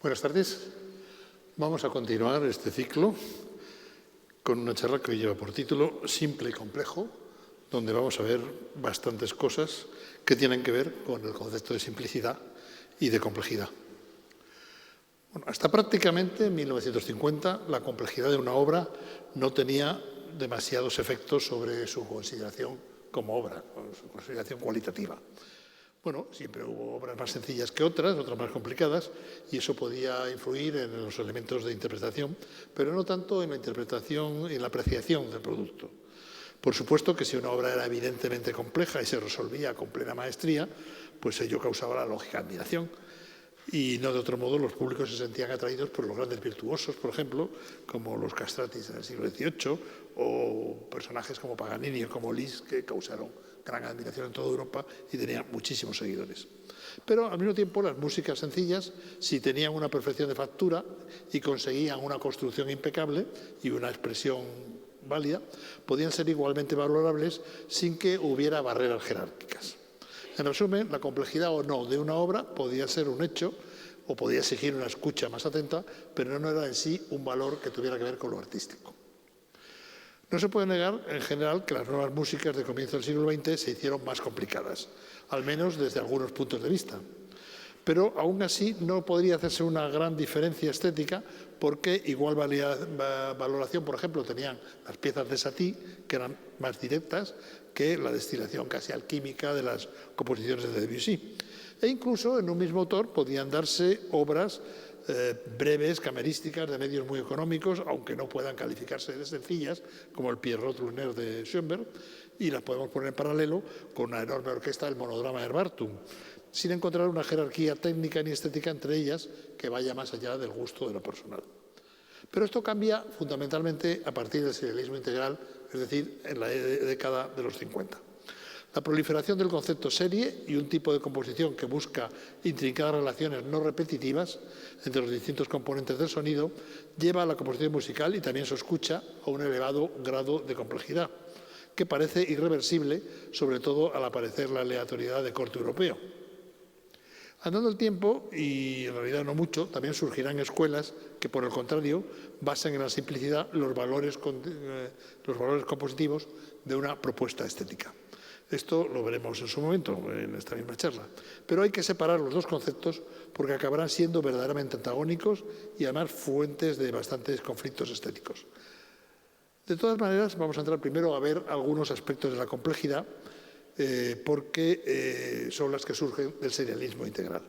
Buenas tardes. Vamos a continuar este ciclo con una charla que lleva por título Simple y complejo, donde vamos a ver bastantes cosas que tienen que ver con el concepto de simplicidad y de complejidad. Bueno, hasta prácticamente 1950 la complejidad de una obra no tenía demasiados efectos sobre su consideración como obra, su consideración cualitativa. Bueno, siempre hubo obras más sencillas que otras más complicadas, y eso podía influir en los elementos de interpretación, pero no tanto en la interpretación y en la apreciación del producto. Por supuesto que si una obra era evidentemente compleja y se resolvía con plena maestría, pues ello causaba la lógica admiración. Y no de otro modo, los públicos se sentían atraídos por los grandes virtuosos, por ejemplo, como los castratis en el siglo XVIII, o personajes como Paganini o como Liszt, que causaron gran admiración en toda Europa y tenían muchísimos seguidores. Pero al mismo tiempo, las músicas sencillas, si tenían una perfección de factura y conseguían una construcción impecable y una expresión válida, podían ser igualmente valorables sin que hubiera barreras jerárquicas. En resumen, la complejidad o no de una obra podía ser un hecho o podía exigir una escucha más atenta, pero no era en sí un valor que tuviera que ver con lo artístico. No se puede negar, en general, que las nuevas músicas de comienzo del siglo XX se hicieron más complicadas, al menos desde algunos puntos de vista. Pero aún así no podría hacerse una gran diferencia estética, porque igual valoración, por ejemplo, tenían las piezas de Satie, que eran más directas que la destilación casi alquímica de las composiciones de Debussy. E incluso en un mismo autor podían darse obras breves, camerísticas, de medios muy económicos, aunque no puedan calificarse de sencillas, como el Pierrot Lunaire de Schoenberg, y las podemos poner en paralelo con una enorme orquesta del monodrama de Bartung, sin encontrar una jerarquía técnica ni estética entre ellas que vaya más allá del gusto de lo personal. Pero esto cambia fundamentalmente a partir del serialismo integral, es decir, en la década de los 50. La proliferación del concepto serie y un tipo de composición que busca intrincadas relaciones no repetitivas entre los distintos componentes del sonido lleva a la composición musical y también su escucha a un elevado grado de complejidad, que parece irreversible, sobre todo al aparecer la aleatoriedad de corte europeo. Andando el tiempo, y en realidad no mucho, también surgirán escuelas que, por el contrario, basen en la simplicidad los valores compositivos de una propuesta estética. Esto lo veremos en su momento, en esta misma charla. Pero hay que separar los dos conceptos porque acabarán siendo verdaderamente antagónicos y además fuentes de bastantes conflictos estéticos. De todas maneras, vamos a entrar primero a ver algunos aspectos de la complejidad, porque son las que surgen del serialismo integral.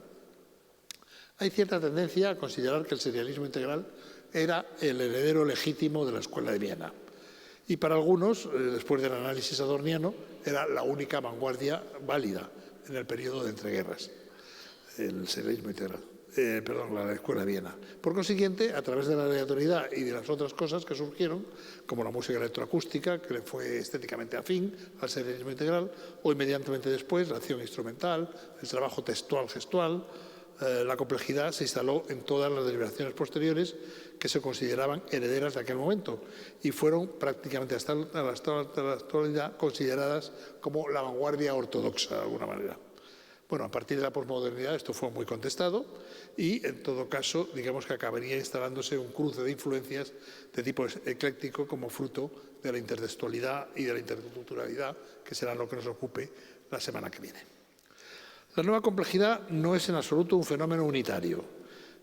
Hay cierta tendencia a considerar que el serialismo integral era el heredero legítimo de la Escuela de Viena. Y para algunos, después del análisis adorniano, era la única vanguardia válida en el periodo de entreguerras, el serialismo integral. La Escuela de Viena. Por consiguiente, a través de la aleatoriedad y de las otras cosas que surgieron, como la música electroacústica, que le fue estéticamente afín al serialismo integral, o inmediatamente después la acción instrumental, el trabajo textual-gestual, la complejidad se instaló en todas las derivaciones posteriores que se consideraban herederas de aquel momento y fueron prácticamente hasta la actualidad consideradas como la vanguardia ortodoxa, de alguna manera. Bueno, a partir de la posmodernidad esto fue muy contestado y, en todo caso, digamos que acabaría instalándose un cruce de influencias de tipo ecléctico como fruto de la intertextualidad y de la interculturalidad, que será lo que nos ocupe la semana que viene. La nueva complejidad no es en absoluto un fenómeno unitario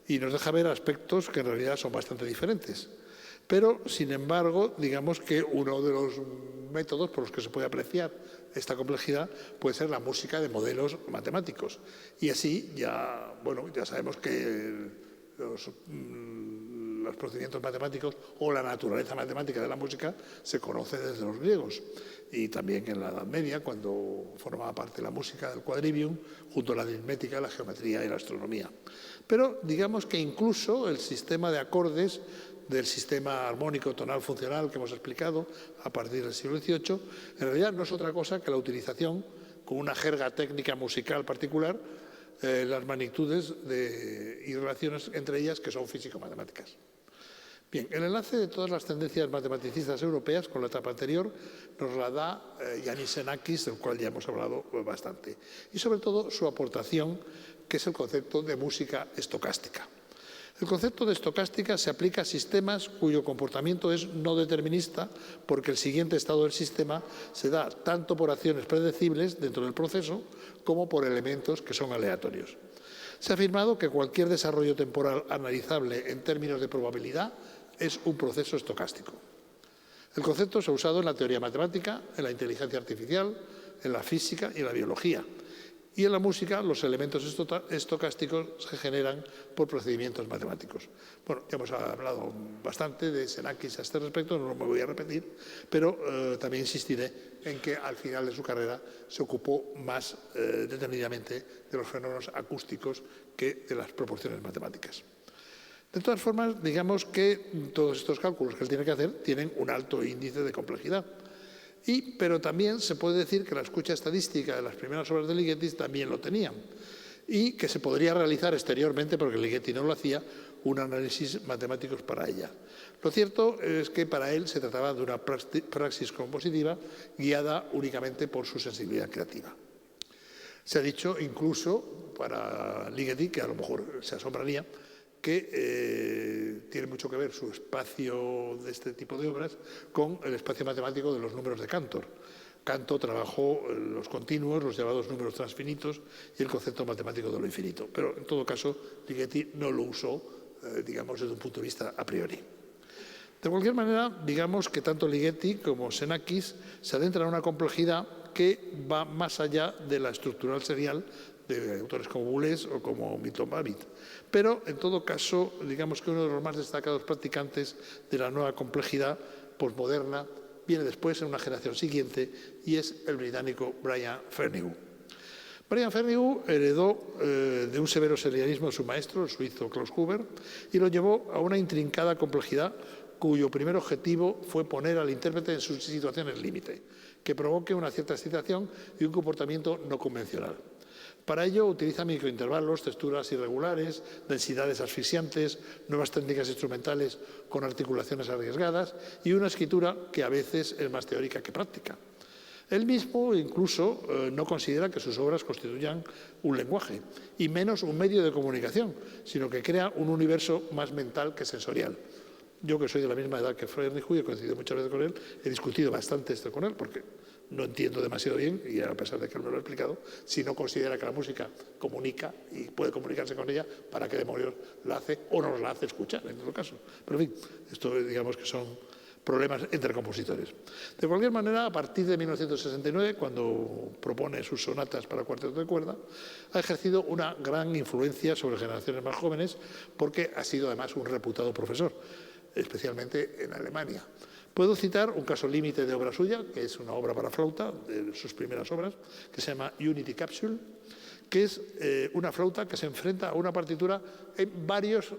y nos deja ver aspectos que en realidad son bastante diferentes. Pero, sin embargo, digamos que uno de los métodos por los que se puede apreciar esta complejidad puede ser la música de modelos matemáticos. Y así ya sabemos que los procedimientos matemáticos o la naturaleza matemática de la música se conoce desde los griegos. Y también en la Edad Media, cuando formaba parte de la música del quadrivium, junto a la aritmética, la geometría y la astronomía. Pero digamos que incluso el sistema de acordes del sistema armónico tonal funcional que hemos explicado a partir del siglo XVIII, en realidad no es otra cosa que la utilización, con una jerga técnica musical particular, las magnitudes y relaciones entre ellas que son físico-matemáticas. Bien, el enlace de todas las tendencias matematicistas europeas con la etapa anterior nos la da Yannis Xenakis, del cual ya hemos hablado bastante, y sobre todo su aportación, que es el concepto de música estocástica. El concepto de estocástica se aplica a sistemas cuyo comportamiento es no determinista, porque el siguiente estado del sistema se da tanto por acciones predecibles dentro del proceso como por elementos que son aleatorios. Se ha afirmado que cualquier desarrollo temporal analizable en términos de probabilidad es un proceso estocástico. El concepto se ha usado en la teoría matemática, en la inteligencia artificial, en la física y en la biología. Y en la música, los elementos estocásticos se generan por procedimientos matemáticos. Bueno, ya hemos hablado bastante de Xenakis a este respecto, no me voy a repetir, pero también insistiré en que al final de su carrera se ocupó más detenidamente de los fenómenos acústicos que de las proporciones matemáticas. De todas formas, digamos que todos estos cálculos que él tiene que hacer tienen un alto índice de complejidad. Pero también se puede decir que la escucha estadística de las primeras obras de Ligeti también lo tenían y que se podría realizar exteriormente, porque Ligeti no lo hacía, un análisis matemático para ella. Lo cierto es que para él se trataba de una praxis compositiva guiada únicamente por su sensibilidad creativa. Se ha dicho incluso para Ligeti, que a lo mejor se asombraría, que tiene mucho que ver su espacio de este tipo de obras con el espacio matemático de los números de Cantor. Cantor trabajó los continuos, los llamados números transfinitos y el concepto matemático de lo infinito. Pero en todo caso, Ligeti no lo usó, digamos, desde un punto de vista a priori. De cualquier manera, digamos que tanto Ligeti como Xenakis se adentran en una complejidad que va más allá de la estructural serial de autores como Boulez o como Milton Babbitt. Pero, en todo caso, digamos que uno de los más destacados practicantes de la nueva complejidad postmoderna viene después, en una generación siguiente, y es el británico Brian Ferneyhough. Brian Ferneyhough heredó de un severo serialismo de su maestro, el suizo Klaus Huber, y lo llevó a una intrincada complejidad cuyo primer objetivo fue poner al intérprete en sus situaciones límite, que provoque una cierta excitación y un comportamiento no convencional. Para ello utiliza microintervalos, texturas irregulares, densidades asfixiantes, nuevas técnicas instrumentales con articulaciones arriesgadas y una escritura que a veces es más teórica que práctica. Él mismo incluso no considera que sus obras constituyan un lenguaje y menos un medio de comunicación, sino que crea un universo más mental que sensorial. Yo, que soy de la misma edad que Ferneyhough y he coincidido muchas veces con él, he discutido bastante esto con él porque no entiendo demasiado bien, y a pesar de que él me lo ha explicado, si no considera que la música comunica y puede comunicarse con ella, ¿para qué demonios la hace o no la hace escuchar en todo caso? Pero en fin, esto digamos que son problemas entre compositores. De cualquier manera, a partir de 1969, cuando propone sus sonatas para cuarteto de cuerda, ha ejercido una gran influencia sobre generaciones más jóvenes porque ha sido además un reputado profesor, especialmente en Alemania. Puedo citar un caso límite de obra suya, que es una obra para flauta, de sus primeras obras, que se llama Unity Capsule, que es una flauta que se enfrenta a una partitura en varios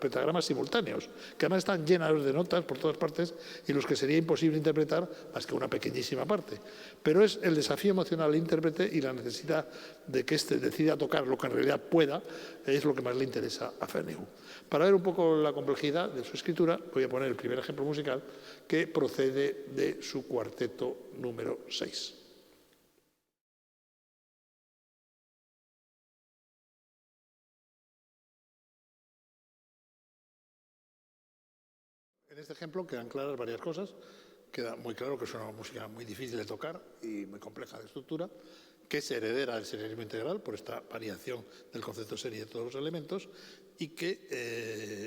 pentagramas simultáneos, que además están llenos de notas por todas partes y los que sería imposible interpretar más que una pequeñísima parte. Pero es el desafío emocional del intérprete y la necesidad de que éste decida tocar lo que en realidad pueda, es lo que más le interesa a Ferneyhough. Para ver un poco la complejidad de su escritura, voy a poner el primer ejemplo musical que procede de su cuarteto número 6. En este ejemplo quedan claras varias cosas. Queda muy claro que es una música muy difícil de tocar y muy compleja de estructura, que es heredera del serialismo integral por esta variación del concepto serie de todos los elementos y que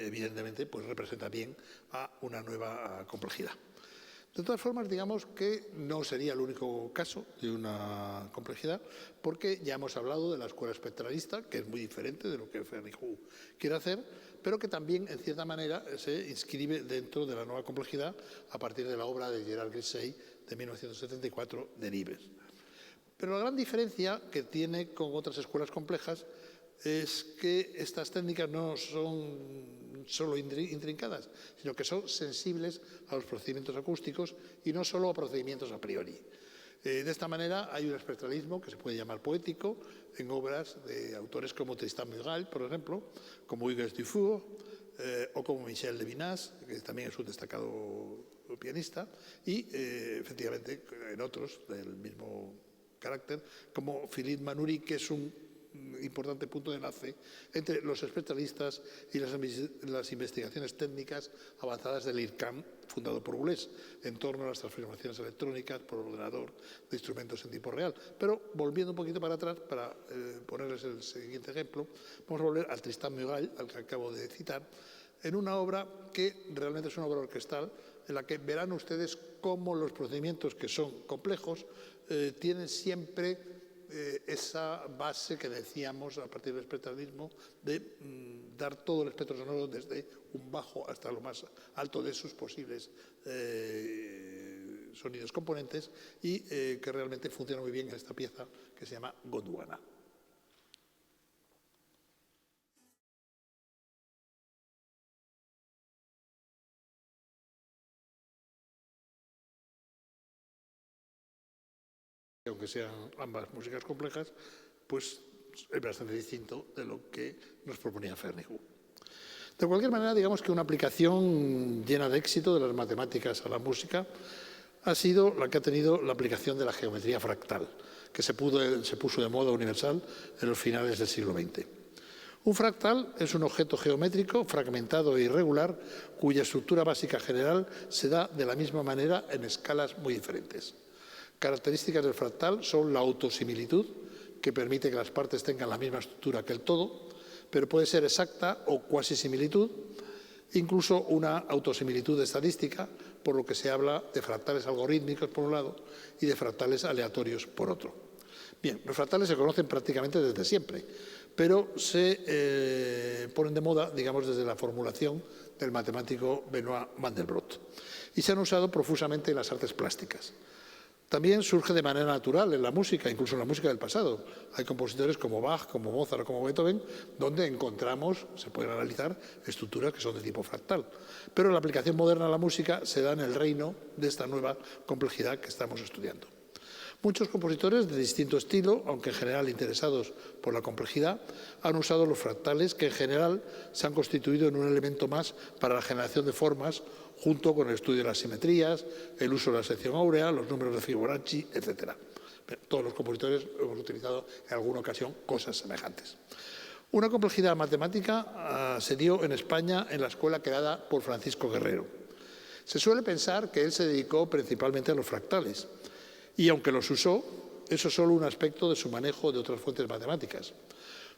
evidentemente pues, representa bien a una nueva complejidad. De todas formas, digamos que no sería el único caso de una complejidad, porque ya hemos hablado de la escuela espectralista, que es muy diferente de lo que Ferneyhough quiere hacer, pero que también, en cierta manera, se inscribe dentro de la nueva complejidad a partir de la obra de Gerard Griset de 1974, Deribes. Pero la gran diferencia que tiene con otras escuelas complejas es que estas técnicas no son solo intrincadas, sino que son sensibles a los procedimientos acústicos y no solo a procedimientos a priori. De esta manera hay un espectralismo que se puede llamar poético en obras de autores como Tristan Murail, por ejemplo, como Hugues Dufour o como Michel Levinas, que también es un destacado pianista, y efectivamente en otros del mismo carácter, como Philippe Manoury, que es un importante punto de enlace entre los especialistas y las investigaciones técnicas avanzadas del IRCAM, fundado por Boulez, en torno a las transformaciones electrónicas por ordenador de instrumentos en tiempo real. Pero volviendo un poquito para atrás, para ponerles el siguiente ejemplo, vamos a volver al Tristan Murail, al que acabo de citar, en una obra que realmente es una obra orquestal, en la que verán ustedes cómo los procedimientos, que son complejos, tienen siempre esa base que decíamos a partir del espectralismo de dar todo el espectro sonoro desde un bajo hasta lo más alto de sus posibles sonidos componentes y que realmente funciona muy bien en esta pieza que se llama Gondwana. Aunque sean ambas músicas complejas, pues es bastante distinto de lo que nos proponía Fernihu. De cualquier manera, digamos que una aplicación llena de éxito de las matemáticas a la música ha sido la que ha tenido la aplicación de la geometría fractal, que se puso de moda universal en los finales del siglo XX. Un fractal es un objeto geométrico fragmentado e irregular cuya estructura básica general se da de la misma manera en escalas muy diferentes. Características del fractal son la autosimilitud, que permite que las partes tengan la misma estructura que el todo, pero puede ser exacta o cuasisimilitud, incluso una autosimilitud estadística, por lo que se habla de fractales algorítmicos por un lado y de fractales aleatorios por otro. Bien, los fractales se conocen prácticamente desde siempre, pero se ponen de moda, digamos, desde la formulación del matemático Benoit Mandelbrot y se han usado profusamente en las artes plásticas. También surge de manera natural en la música, incluso en la música del pasado. Hay compositores como Bach, como Mozart o como Beethoven, donde encontramos, se pueden analizar, estructuras que son de tipo fractal. Pero la aplicación moderna a la música se da en el reino de esta nueva complejidad que estamos estudiando. Muchos compositores de distinto estilo, aunque en general interesados por la complejidad, han usado los fractales que en general se han constituido en un elemento más para la generación de formas, junto con el estudio de las simetrías, el uso de la sección áurea, los números de Fibonacci, etc. Todos los compositores hemos utilizado en alguna ocasión cosas semejantes. Una complejidad matemática se dio en España en la escuela creada por Francisco Guerrero. Se suele pensar que él se dedicó principalmente a los fractales, y aunque los usó, eso es solo un aspecto de su manejo de otras fuentes matemáticas.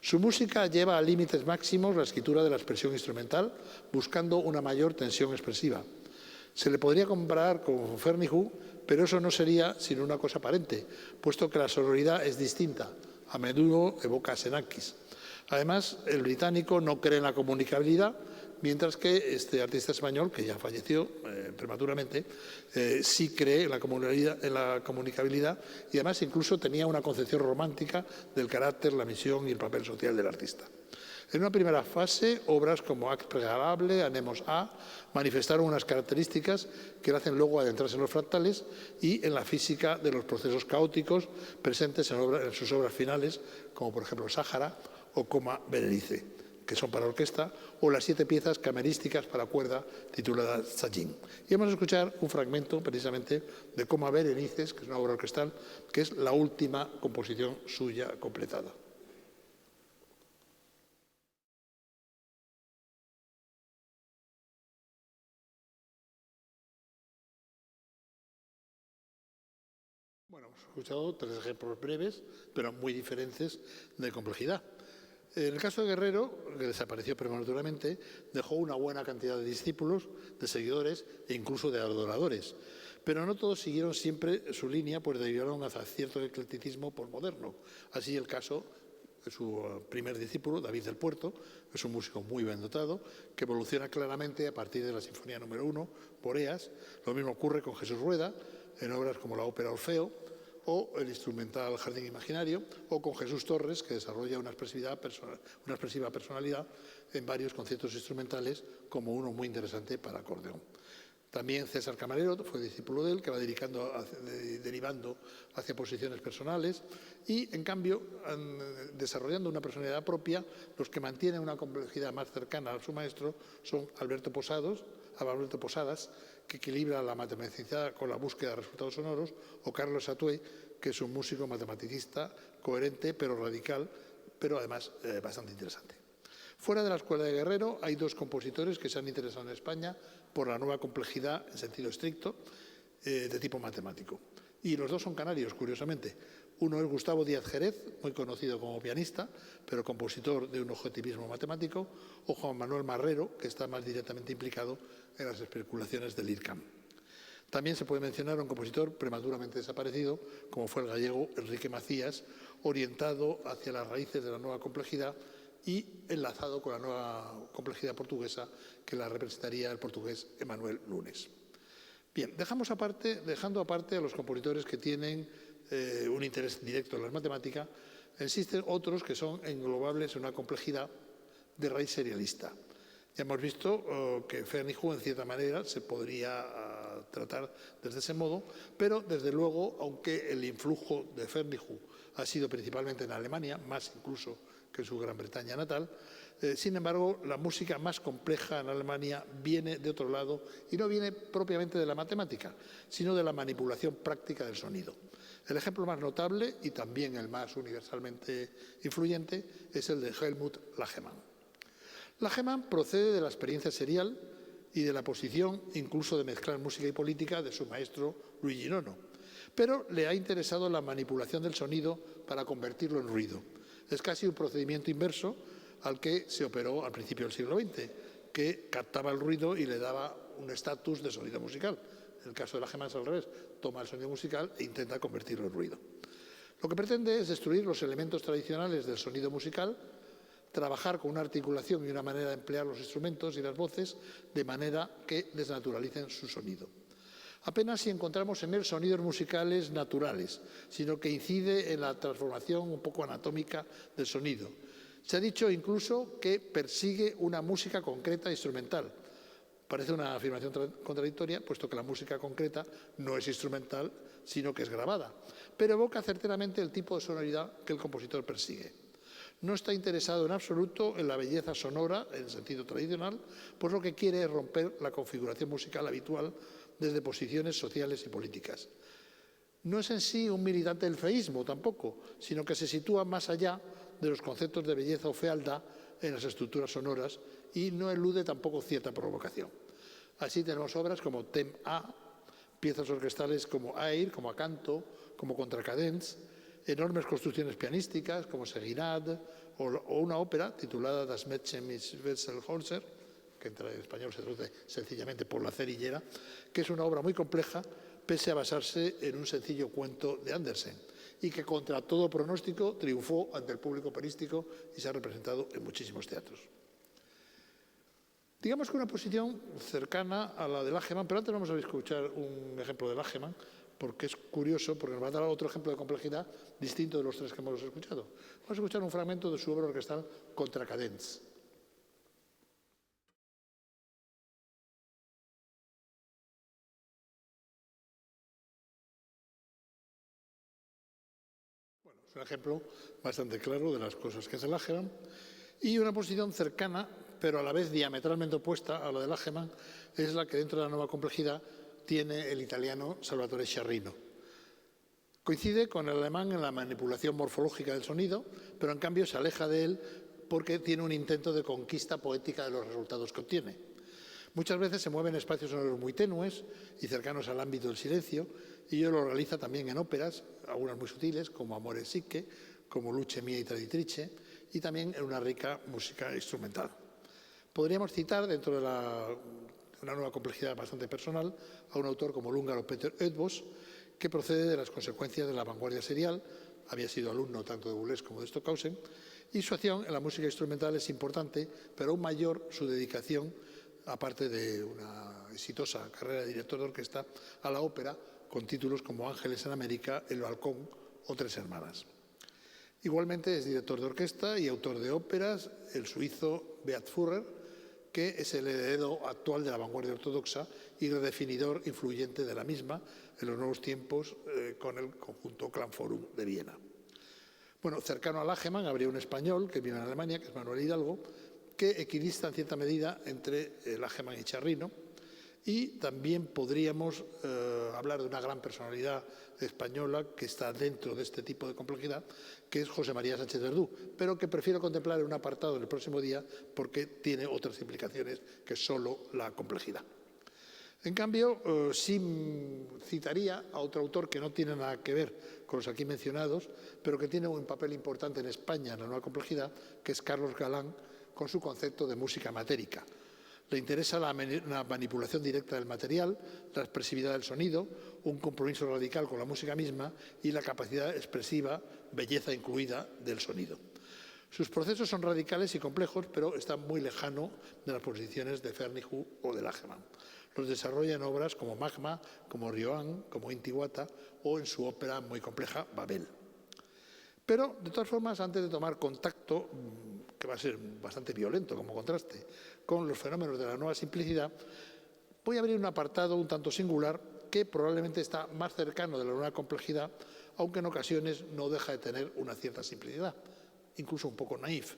Su música lleva a límites máximos la escritura de la expresión instrumental, buscando una mayor tensión expresiva. Se le podría comparar con Fernihu, pero eso no sería sino una cosa aparente, puesto que la sonoridad es distinta. A menudo evoca a Xenakis. Además, el británico no cree en la comunicabilidad, mientras que este artista español, que ya falleció prematuramente, sí cree en la comunicabilidad y además incluso tenía una concepción romántica del carácter, la misión y el papel social del artista. En una primera fase, obras como Acte Préalable, Anemos A, manifestaron unas características que le hacen luego adentrarse en los fractales y en la física de los procesos caóticos presentes en sus obras finales, como por ejemplo Sáhara o Coma Berenice, que son para orquesta, o las 7 piezas camerísticas para cuerda tituladas Sajin. Y vamos a escuchar un fragmento precisamente de Coma Berenices, que es una obra orquestal, que es la última composición suya completada. Bueno, hemos escuchado 3 ejemplos breves, pero muy diferentes de complejidad. En el caso de Guerrero, que desapareció prematuramente, dejó una buena cantidad de discípulos, de seguidores e incluso de adoradores. Pero no todos siguieron siempre su línea, pues derivaron hacia cierto eclecticismo posmoderno. Así el caso de su primer discípulo, David del Puerto, es un músico muy bien dotado, que evoluciona claramente a partir de la Sinfonía número 1, Boreas. Lo mismo ocurre con Jesús Rueda, en obras como la ópera Orfeo, o el instrumental Jardín Imaginario, o con Jesús Torres, que desarrolla una expresiva personalidad en varios conciertos instrumentales, como uno muy interesante para acordeón. También César Camarero fue discípulo de él, que va derivando hacia posiciones personales y, en cambio, desarrollando una personalidad propia, los que mantienen una complejidad más cercana a su maestro son Alberto Posadas, que equilibra la matematicidad con la búsqueda de resultados sonoros, o Carlos Satué, que es un músico matematicista coherente pero radical, pero además bastante interesante. Fuera de la Escuela de Guerrero hay dos compositores que se han interesado en España por la nueva complejidad en sentido estricto de tipo matemático. Y los dos son canarios, curiosamente. Uno es Gustavo Díaz Jerez, muy conocido como pianista, pero compositor de un objetivismo matemático, o Juan Manuel Marrero, que está más directamente implicado en las especulaciones del IRCAM. También se puede mencionar a un compositor prematuramente desaparecido, como fue el gallego Enrique Macías, orientado hacia las raíces de la nueva complejidad y enlazado con la nueva complejidad portuguesa que la representaría el portugués Emanuel Nunes. Bien, dejando aparte a los compositores que tienen un interés directo en la matemática, existen otros que son englobables en una complejidad de raíz serialista. Ya hemos visto que Fernichu, en cierta manera, se podría tratar desde ese modo, pero desde luego, aunque el influjo de Fernichu ha sido principalmente en Alemania, más incluso que en su Gran Bretaña natal, sin embargo, la música más compleja en Alemania viene de otro lado y no viene propiamente de la matemática, sino de la manipulación práctica del sonido. El ejemplo más notable y también el más universalmente influyente es el de Helmut Lagemann. Lagemann procede de la experiencia serial y de la posición incluso de mezclar música y política de su maestro Luigi Nono, pero le ha interesado la manipulación del sonido para convertirlo en ruido. Es casi un procedimiento inverso al que se operó al principio del siglo XX, que captaba el ruido y le daba un estatus de sonido musical. En el caso de Lagemann es al revés, toma el sonido musical e intenta convertirlo en ruido. Lo que pretende es destruir los elementos tradicionales del sonido musical, trabajar con una articulación y una manera de emplear los instrumentos y las voces de manera que desnaturalicen su sonido. Apenas si encontramos en él sonidos musicales naturales, sino que incide en la transformación un poco anatómica del sonido. Se ha dicho incluso que persigue una música concreta e instrumental. Parece una afirmación contradictoria, puesto que la música concreta no es instrumental, sino que es grabada, pero evoca certeramente el tipo de sonoridad que el compositor persigue. No está interesado en absoluto en la belleza sonora, en el sentido tradicional, pues lo que quiere es romper la configuración musical habitual desde posiciones sociales y políticas. No es en sí un militante del feísmo tampoco, sino que se sitúa más allá de los conceptos de belleza o fealdad en las estructuras sonoras y no elude tampoco cierta provocación. Así tenemos obras como Thème A, piezas orquestales como Air, como Acanto, como Contracadence, enormes construcciones pianísticas como Seginad o una ópera titulada Das Mädchen mit Wechselhäuser, que en español se traduce sencillamente por La cerillera, que es una obra muy compleja pese a basarse en un sencillo cuento de Andersen y que contra todo pronóstico triunfó ante el público operístico y se ha representado en muchísimos teatros. Digamos que una posición cercana a la de Lagemann, pero antes vamos a escuchar un ejemplo de Lagemann, porque es curioso, porque nos va a dar otro ejemplo de complejidad distinto de los tres que hemos escuchado. Vamos a escuchar un fragmento de su obra orquestal Contracadence. Bueno, es un ejemplo bastante claro de las cosas que hace Lagemann y una posición cercana, pero a la vez diametralmente opuesta a la de Lagemann, es la que dentro de la nueva complejidad tiene el italiano Salvatore Sciarrino. Coincide con el alemán en la manipulación morfológica del sonido, pero en cambio se aleja de él porque tiene un intento de conquista poética de los resultados que obtiene. Muchas veces se mueve en espacios sonoros muy tenues y cercanos al ámbito del silencio, y ello lo realiza también en óperas, algunas muy sutiles, como Amore Psiche, como Luce Mia y Traditrice, y también en una rica música instrumental. Podríamos citar, dentro de una nueva complejidad bastante personal, a un autor como el húngaro Peter Eötvös, que procede de las consecuencias de la vanguardia serial, había sido alumno tanto de Boulez como de Stockhausen, y su acción en la música instrumental es importante, pero aún mayor su dedicación, aparte de una exitosa carrera de director de orquesta, a la ópera, con títulos como Ángeles en América, El Balcón o Tres Hermanas. Igualmente es director de orquesta y autor de óperas, el suizo Beat Furrer, que es el heredero actual de la vanguardia ortodoxa y redefinidor influyente de la misma en los nuevos tiempos con el conjunto Klangforum de Viena. Bueno, cercano a Lagemann habría un español que vive en Alemania, que es Manuel Hidalgo, que equidista en cierta medida entre Lagemann y Sciarrino. Y también podríamos hablar de una gran personalidad española que está dentro de este tipo de complejidad, que es José María Sánchez Verdú, pero que prefiero contemplar en un apartado en el próximo día porque tiene otras implicaciones que solo la complejidad. En cambio, sí citaría a otro autor que no tiene nada que ver con los aquí mencionados, pero que tiene un papel importante en España en la nueva complejidad, que es Carlos Galán, con su concepto de música matérica. Le interesa la manipulación directa del material, la expresividad del sonido, un compromiso radical con la música misma y la capacidad expresiva, belleza incluida, del sonido. Sus procesos son radicales y complejos, pero están muy lejanos de las posiciones de Fernihu o de Lagemann. Los desarrolla en obras como Magma, como Rioan, como Intihuata o en su ópera muy compleja Babel. Pero, de todas formas, antes de tomar contacto, que va a ser bastante violento como contraste, con los fenómenos de la nueva simplicidad, voy a abrir un apartado un tanto singular que probablemente está más cercano de la nueva complejidad, aunque en ocasiones no deja de tener una cierta simplicidad, incluso un poco naif.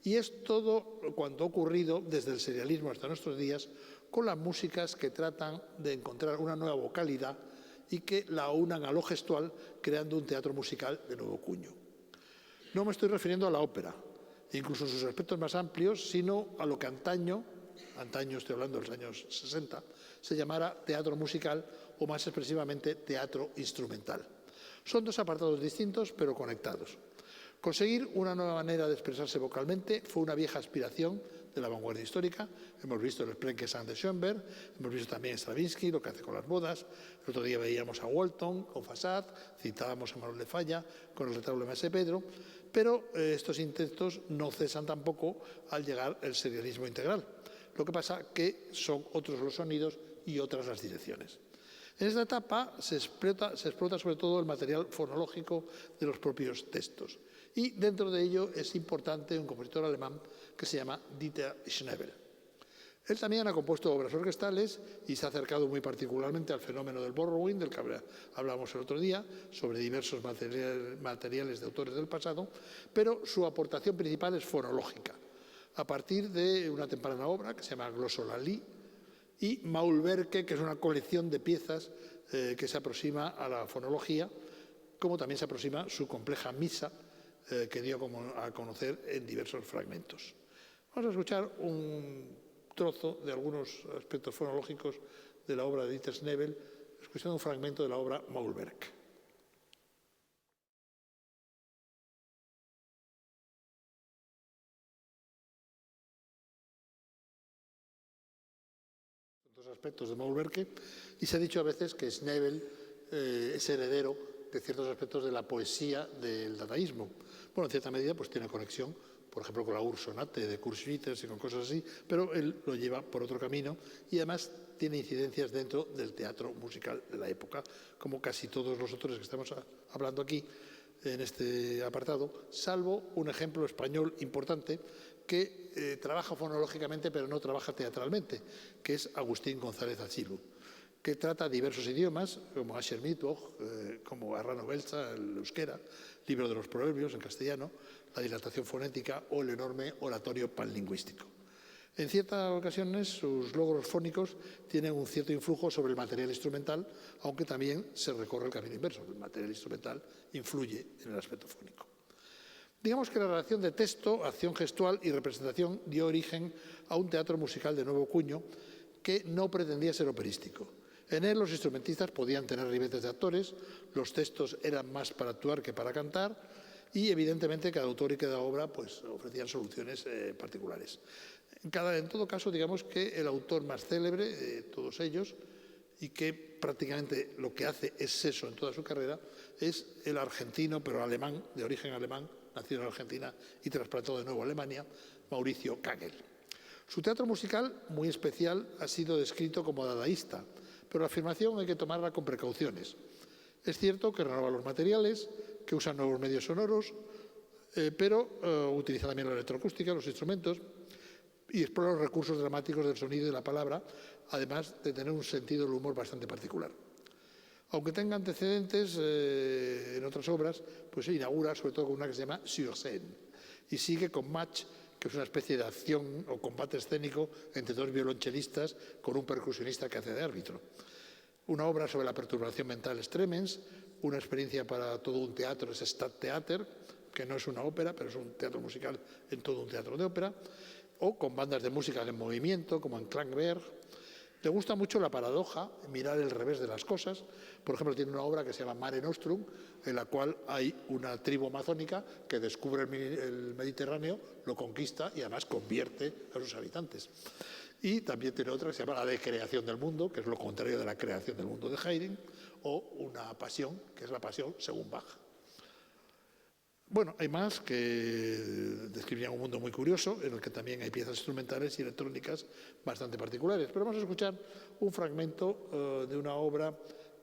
Y es todo cuanto ha ocurrido desde el serialismo hasta nuestros días con las músicas que tratan de encontrar una nueva vocalidad y que la unan a lo gestual creando un teatro musical de nuevo cuño. No me estoy refiriendo a la ópera, incluso en sus aspectos más amplios, sino a lo que antaño estoy hablando de los años 60, se llamara teatro musical o más expresivamente teatro instrumental. Son dos apartados distintos pero conectados. Conseguir una nueva manera de expresarse vocalmente fue una vieja aspiración de la vanguardia histórica. Hemos visto el Sprenggesang de Schoenberg, hemos visto también Stravinsky, lo que hace con las bodas. El otro día veíamos a Walton con Fassad, citábamos a Manuel de Falla con el retablo de Maese Pedro, pero estos intentos no cesan tampoco al llegar el serialismo integral. Lo que pasa que son otros los sonidos y otras las direcciones. En esta etapa se explota sobre todo el material fonológico de los propios textos. Y dentro de ello es importante un compositor alemán que se llama Dieter Schnebel. Él también ha compuesto obras orquestales y se ha acercado muy particularmente al fenómeno del borrowing, del que hablábamos el otro día, sobre diversos materiales de autores del pasado, pero su aportación principal es fonológica, a partir de una temprana obra que se llama Glossolalie y Maulwerke, que es una colección de piezas que se aproxima a la fonología, como también se aproxima su compleja misa, que dio a conocer en diversos fragmentos. Vamos a escuchar un trozo de algunos aspectos fonológicos de la obra de Dieter Schnebel, escuchando un fragmento de la obra Maulwerk. Dos aspectos de Maulwerke, y se ha dicho a veces que Schnebel es heredero de ciertos aspectos de la poesía del dadaísmo. Bueno, en cierta medida pues tiene conexión, por ejemplo, con la Ursonate de Kurt Schwitters y con cosas así, pero él lo lleva por otro camino y además tiene incidencias dentro del teatro musical de la época, como casi todos los autores que estamos hablando aquí en este apartado, salvo un ejemplo español importante que trabaja fonológicamente pero no trabaja teatralmente, que es Agustín González Achilu, que trata diversos idiomas, como Asher Mittwoch, como Arrano Belza, el euskera, Libro de los Proverbios en castellano, la dilatación fonética o el enorme oratorio panlingüístico. En ciertas ocasiones sus logros fónicos tienen un cierto influjo sobre el material instrumental, aunque también se recorre el camino inverso. El material instrumental influye en el aspecto fónico. Digamos que la relación de texto, acción gestual y representación dio origen a un teatro musical de nuevo cuño que no pretendía ser operístico. En él los instrumentistas podían tener ribetes de actores, los textos eran más para actuar que para cantar y evidentemente cada autor y cada obra pues, ofrecían soluciones particulares. En todo caso, digamos que el autor más célebre de todos ellos y que prácticamente lo que hace es eso en toda su carrera, es el argentino, pero alemán, de origen alemán, nacido en Argentina y trasplantado de nuevo a Alemania, Mauricio Kagel. Su teatro musical, muy especial, ha sido descrito como dadaísta, pero la afirmación hay que tomarla con precauciones. Es cierto que renueva los materiales, que usa nuevos medios sonoros, pero utiliza también la electroacústica, los instrumentos, y explora los recursos dramáticos del sonido y de la palabra, además de tener un sentido del humor bastante particular. Aunque tenga antecedentes en otras obras, pues se inaugura sobre todo con una que se llama Sur scène y sigue con Match, que es una especie de acción o combate escénico entre dos violonchelistas con un percusionista que hace de árbitro. Una obra sobre la perturbación mental es Tremens, una experiencia para todo un teatro es Stadttheater, que no es una ópera, pero es un teatro musical en todo un teatro de ópera, o con bandas de música en movimiento, como en Klangberg. Le gusta mucho la paradoja, mirar el revés de las cosas. Por ejemplo, tiene una obra que se llama Mare Nostrum, en la cual hay una tribu amazónica que descubre el Mediterráneo, lo conquista y además convierte a sus habitantes. Y también tiene otra que se llama La decreación del mundo, que es lo contrario de la creación del mundo de Haydn, o Una pasión, que es la pasión según Bach. Bueno, hay más que describirían un mundo muy curioso, en el que también hay piezas instrumentales y electrónicas bastante particulares. Pero vamos a escuchar un fragmento de una obra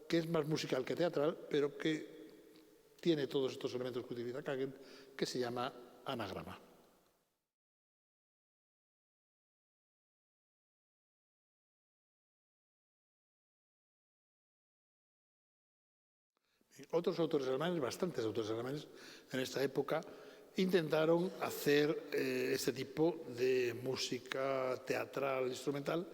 que es más musical que teatral, pero que tiene todos estos elementos que utiliza Kagel, que se llama Anagrama. Otros autores alemanes, bastantes autores alemanes en esta época, intentaron hacer este tipo de música teatral, instrumental,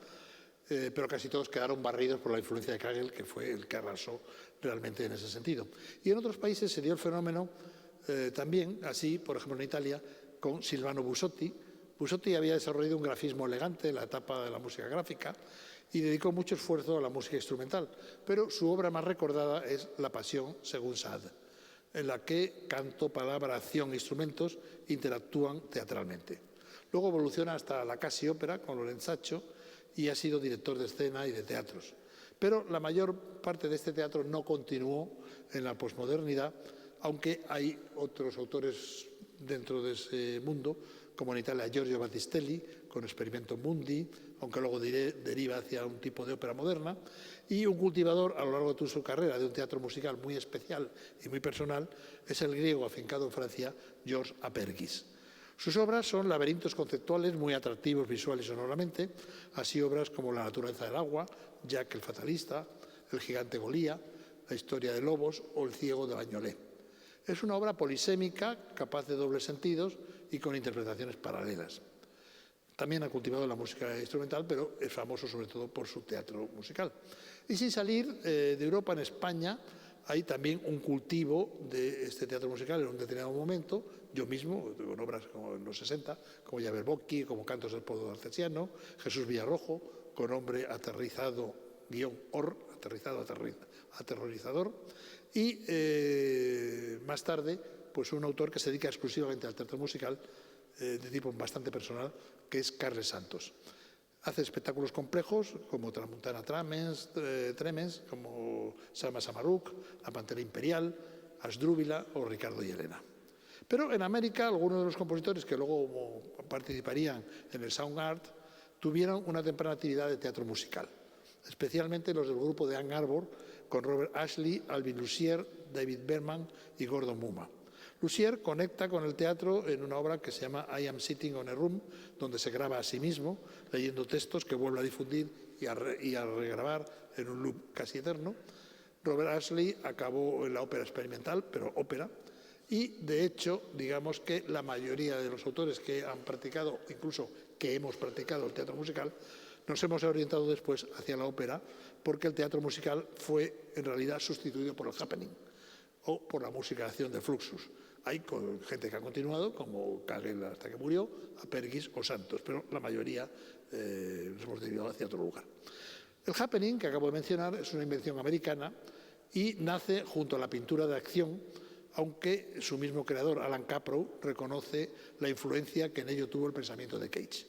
pero casi todos quedaron barridos por la influencia de Kagel, que fue el que arrasó realmente en ese sentido. Y en otros países se dio el fenómeno también, así, por ejemplo en Italia, con Silvano Busotti. Busotti había desarrollado un grafismo elegante en la etapa de la música gráfica y dedicó mucho esfuerzo a la música instrumental, pero su obra más recordada es La Pasión según Sade, en la que canto, palabra, acción e instrumentos interactúan teatralmente. Luego evoluciona hasta la casi ópera con Lorenzaccio y ha sido director de escena y de teatros. Pero la mayor parte de este teatro no continuó en la posmodernidad, aunque hay otros autores dentro de ese mundo, como en Italia Giorgio Battistelli, con Experimento Mundi, aunque luego deriva hacia un tipo de ópera moderna, y un cultivador a lo largo de toda su carrera de un teatro musical muy especial y muy personal es el griego afincado en Francia, Georges Apergis. Sus obras son laberintos conceptuales muy atractivos visual y sonoramente, así obras como La naturaleza del agua, Jack el fatalista, El gigante Golía, La historia de lobos o El ciego de Bagnolet. Es una obra polisémica, capaz de dobles sentidos y con interpretaciones paralelas. También ha cultivado la música instrumental, pero es famoso sobre todo por su teatro musical. Y sin salir de Europa, en España, hay también un cultivo de este teatro musical en un determinado momento. Yo mismo, con obras como en los 60, como Jabberwocky, como Cantos del Pueblo Artesiano, Jesús Villarrojo, con Hombre aterrizado, aterrorizador, y más tarde, pues un autor que se dedica exclusivamente al teatro musical, de tipo bastante personal, que es Carles Santos. Hace espectáculos complejos como Tramuntana Tremens, como Salma Samaruk, La Pantera Imperial, Asdrúbila o Ricardo y Elena. Pero en América, algunos de los compositores que luego participarían en el Sound Art tuvieron una temprana actividad de teatro musical, especialmente los del grupo de Ann Arbor, con Robert Ashley, Alvin Lucier, David Berman y Gordon Muma. Lucier conecta con el teatro en una obra que se llama I Am Sitting on a Room, donde se graba a sí mismo, leyendo textos que vuelve a difundir y a regrabar en un loop casi eterno. Robert Ashley acabó en la ópera experimental, pero ópera, y de hecho, digamos que la mayoría de los autores que han practicado, incluso que hemos practicado el teatro musical, nos hemos orientado después hacia la ópera, porque el teatro musical fue en realidad sustituido por el happening o por la música de acción de Fluxus. Hay gente que ha continuado, como Kagel hasta que murió, Apergis o Santos, pero la mayoría nos hemos derivado hacia otro lugar. El happening, que acabo de mencionar, es una invención americana y nace junto a la pintura de acción, aunque su mismo creador, Alan Caprow, reconoce la influencia que en ello tuvo el pensamiento de Cage.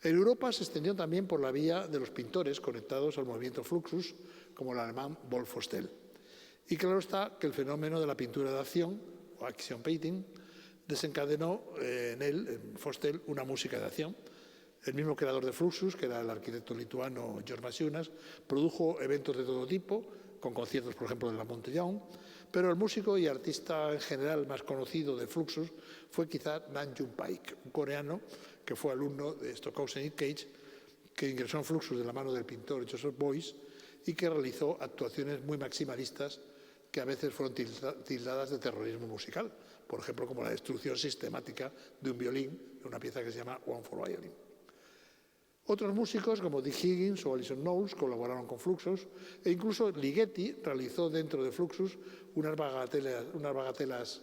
En Europa se extendió también por la vía de los pintores conectados al movimiento Fluxus, como el alemán Wolf Fostel. Y claro está que el fenómeno de la pintura de acción, o action painting, desencadenó en él, en Fostel, una música de acción. El mismo creador de Fluxus, que era el arquitecto lituano George Masiunas, produjo eventos de todo tipo, con conciertos, por ejemplo, de la Montellón, pero el músico y artista en general más conocido de Fluxus fue quizá Nam June Paik, un coreano que fue alumno de Stockhausen y Cage, que ingresó en Fluxus de la mano del pintor Joseph Beuys y que realizó actuaciones muy maximalistas que a veces fueron tildadas de terrorismo musical, por ejemplo, como la destrucción sistemática de un violín en una pieza que se llama One for Violin. Otros músicos, como Dick Higgins o Alison Knowles, colaboraron con Fluxus, e incluso Ligeti realizó dentro de Fluxus unas bagatelas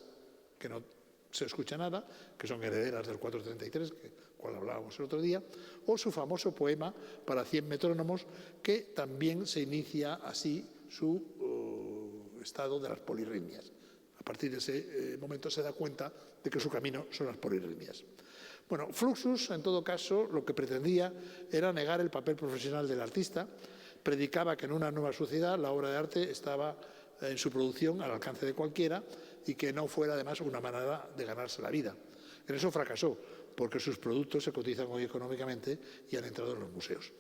que no se escucha nada, que son herederas del 433, del cual hablábamos el otro día, o su famoso poema para 100 metrónomos, que también se inicia así su estado de las polirritmias. A partir de ese momento se da cuenta de que su camino son las polirritmias. Bueno, Fluxus, en todo caso, lo que pretendía era negar el papel profesional del artista, predicaba que en una nueva sociedad la obra de arte estaba en su producción al alcance de cualquiera y que no fuera además una manera de ganarse la vida. En eso fracasó, porque sus productos se cotizan hoy económicamente y han entrado en los museos.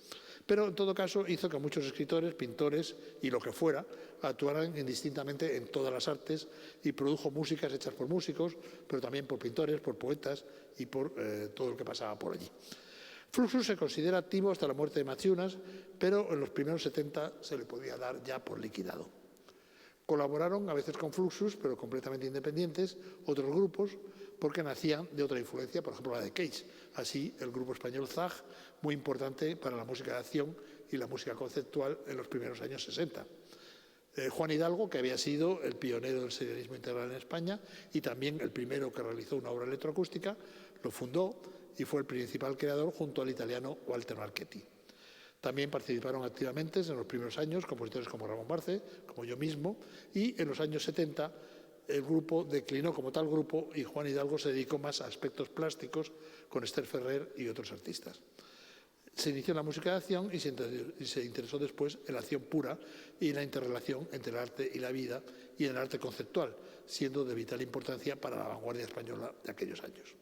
Pero en todo caso hizo que muchos escritores, pintores y lo que fuera actuaran indistintamente en todas las artes y produjo músicas hechas por músicos, pero también por pintores, por poetas y por todo lo que pasaba por allí. Fluxus se considera activo hasta la muerte de Maciunas, pero en los primeros 70 se le podía dar ya por liquidado. Colaboraron a veces con Fluxus, pero completamente independientes, otros grupos, porque nacían de otra influencia, por ejemplo la de Cage. Así, el grupo español Zag, muy importante para la música de acción y la música conceptual en los primeros años 60. Juan Hidalgo, que había sido el pionero del serialismo integral en España y también el primero que realizó una obra electroacústica, lo fundó y fue el principal creador junto al italiano Walter Marchetti. También participaron activamente en los primeros años compositores como Ramón Barce, como yo mismo, y en los años 70 el grupo declinó como tal grupo y Juan Hidalgo se dedicó más a aspectos plásticos con Esther Ferrer y otros artistas. Se inició en la música de acción y se interesó después en la acción pura y en la interrelación entre el arte y la vida y en el arte conceptual, siendo de vital importancia para la vanguardia española de aquellos años.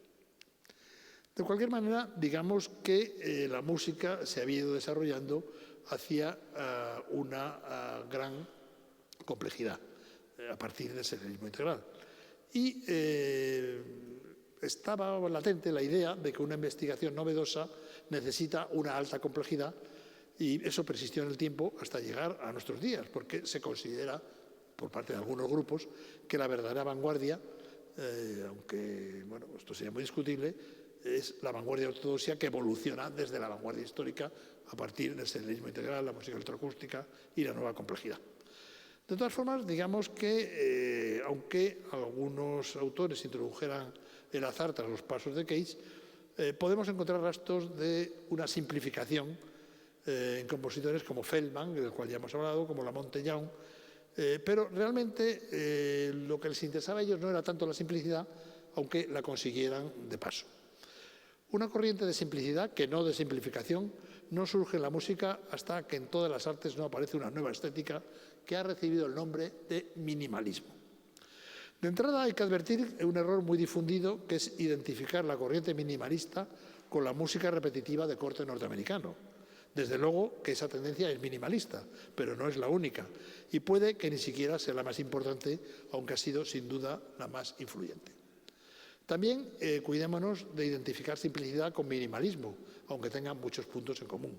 De cualquier manera, digamos que la música se había ido desarrollando hacia una gran complejidad a partir del serialismo integral. Y estaba latente la idea de que una investigación novedosa necesita una alta complejidad y eso persistió en el tiempo hasta llegar a nuestros días, porque se considera, por parte de algunos grupos, que la verdadera vanguardia, aunque bueno, esto sería muy discutible, es la vanguardia ortodoxa que evoluciona desde la vanguardia histórica a partir del serialismo integral, la música electroacústica y la nueva complejidad. De todas formas, digamos que, aunque algunos autores introdujeran el azar tras los pasos de Cage, podemos encontrar rastros de una simplificación en compositores como Feldman, del cual ya hemos hablado, como Lamont Young, pero realmente lo que les interesaba a ellos no era tanto la simplicidad, aunque la consiguieran de paso. Una corriente de simplicidad, que no de simplificación, no surge en la música hasta que en todas las artes no aparece una nueva estética que ha recibido el nombre de minimalismo. De entrada hay que advertir un error muy difundido, que es identificar la corriente minimalista con la música repetitiva de corte norteamericano. Desde luego que esa tendencia es minimalista, pero no es la única, y puede que ni siquiera sea la más importante, aunque ha sido sin duda la más influyente. También cuidémonos de identificar simplicidad con minimalismo, aunque tengan muchos puntos en común.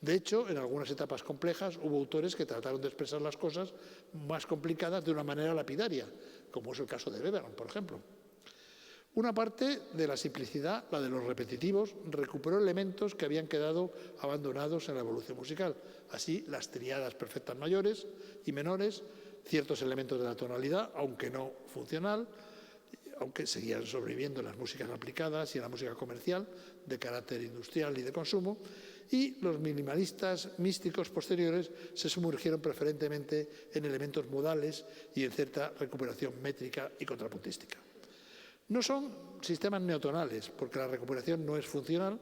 De hecho, en algunas etapas complejas hubo autores que trataron de expresar las cosas más complicadas de una manera lapidaria, como es el caso de Webern, por ejemplo. Una parte de la simplicidad, la de los repetitivos, recuperó elementos que habían quedado abandonados en la evolución musical. Así, las tríadas perfectas mayores y menores, ciertos elementos de la tonalidad, aunque no funcional, aunque seguían sobreviviendo en las músicas aplicadas y en la música comercial de carácter industrial y de consumo, y los minimalistas místicos posteriores se sumergieron preferentemente en elementos modales y en cierta recuperación métrica y contrapuntística. No son sistemas neotonales, porque la recuperación no es funcional,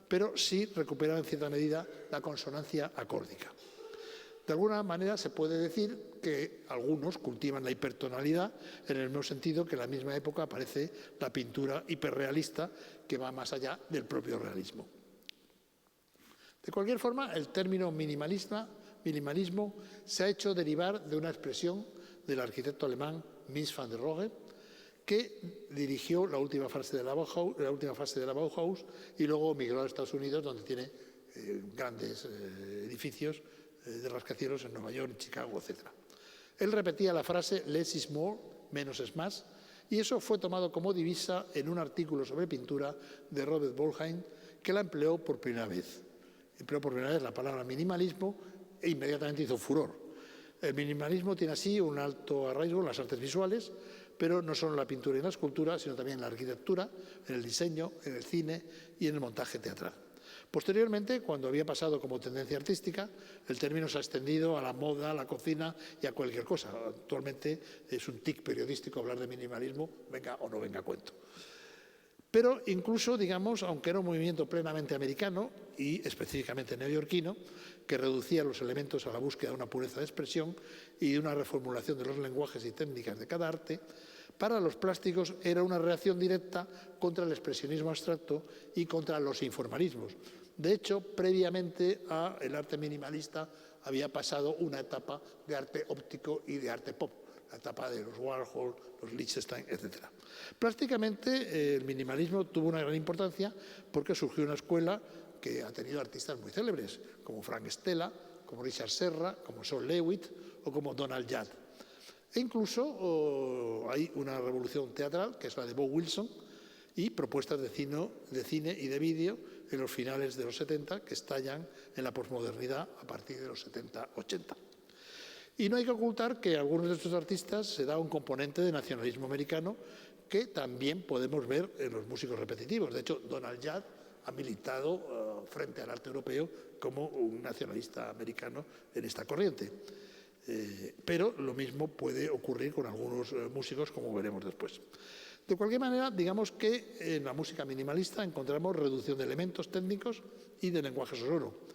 pero sí recuperan en cierta medida la consonancia acórdica. De alguna manera se puede decir que algunos cultivan la hipertonalidad en el mismo sentido que en la misma época aparece la pintura hiperrealista que va más allá del propio realismo. De cualquier forma, el término minimalismo se ha hecho derivar de una expresión del arquitecto alemán Mies van der Rohe, que dirigió la última fase de la Bauhaus y luego migró a Estados Unidos, donde tiene grandes edificios de rascacielos en Nueva York, Chicago, etc. Él repetía la frase less is more, menos es más, y eso fue tomado como divisa en un artículo sobre pintura de Robert Bolheim, que la empleó por primera vez. Empleó por primera vez la palabra minimalismo e inmediatamente hizo furor. El minimalismo tiene así un alto arraigo en las artes visuales, pero no solo en la pintura y en la escultura, sino también en la arquitectura, en el diseño, en el cine y en el montaje teatral. Posteriormente, cuando había pasado como tendencia artística, el término se ha extendido a la moda, a la cocina y a cualquier cosa. Actualmente es un tic periodístico hablar de minimalismo, venga o no venga a cuento. Pero incluso, digamos, aunque era un movimiento plenamente americano y específicamente neoyorquino, que reducía los elementos a la búsqueda de una pureza de expresión y de una reformulación de los lenguajes y técnicas de cada arte, para los plásticos era una reacción directa contra el expresionismo abstracto y contra los informalismos. De hecho, previamente al arte minimalista había pasado una etapa de arte óptico y de arte pop, la etapa de los Warhol, los Lichtenstein, etc. Plásticamente, el minimalismo tuvo una gran importancia porque surgió una escuela que ha tenido artistas muy célebres, como Frank Stella, como Richard Serra, como Sol Lewitt o como Donald Judd. E incluso hay una revolución teatral, que es la de Bob Wilson, y propuestas de cine y de vídeo en los finales de los 70 que estallan en la posmodernidad a partir de los 70-80. Y no hay que ocultar que algunos de estos artistas se da un componente de nacionalismo americano que también podemos ver en los músicos repetitivos. De hecho, Donald Judd ha militado frente al arte europeo como un nacionalista americano en esta corriente. Pero lo mismo puede ocurrir con algunos músicos, como veremos después. De cualquier manera, digamos que en la música minimalista encontramos reducción de elementos técnicos y de lenguaje sonoro,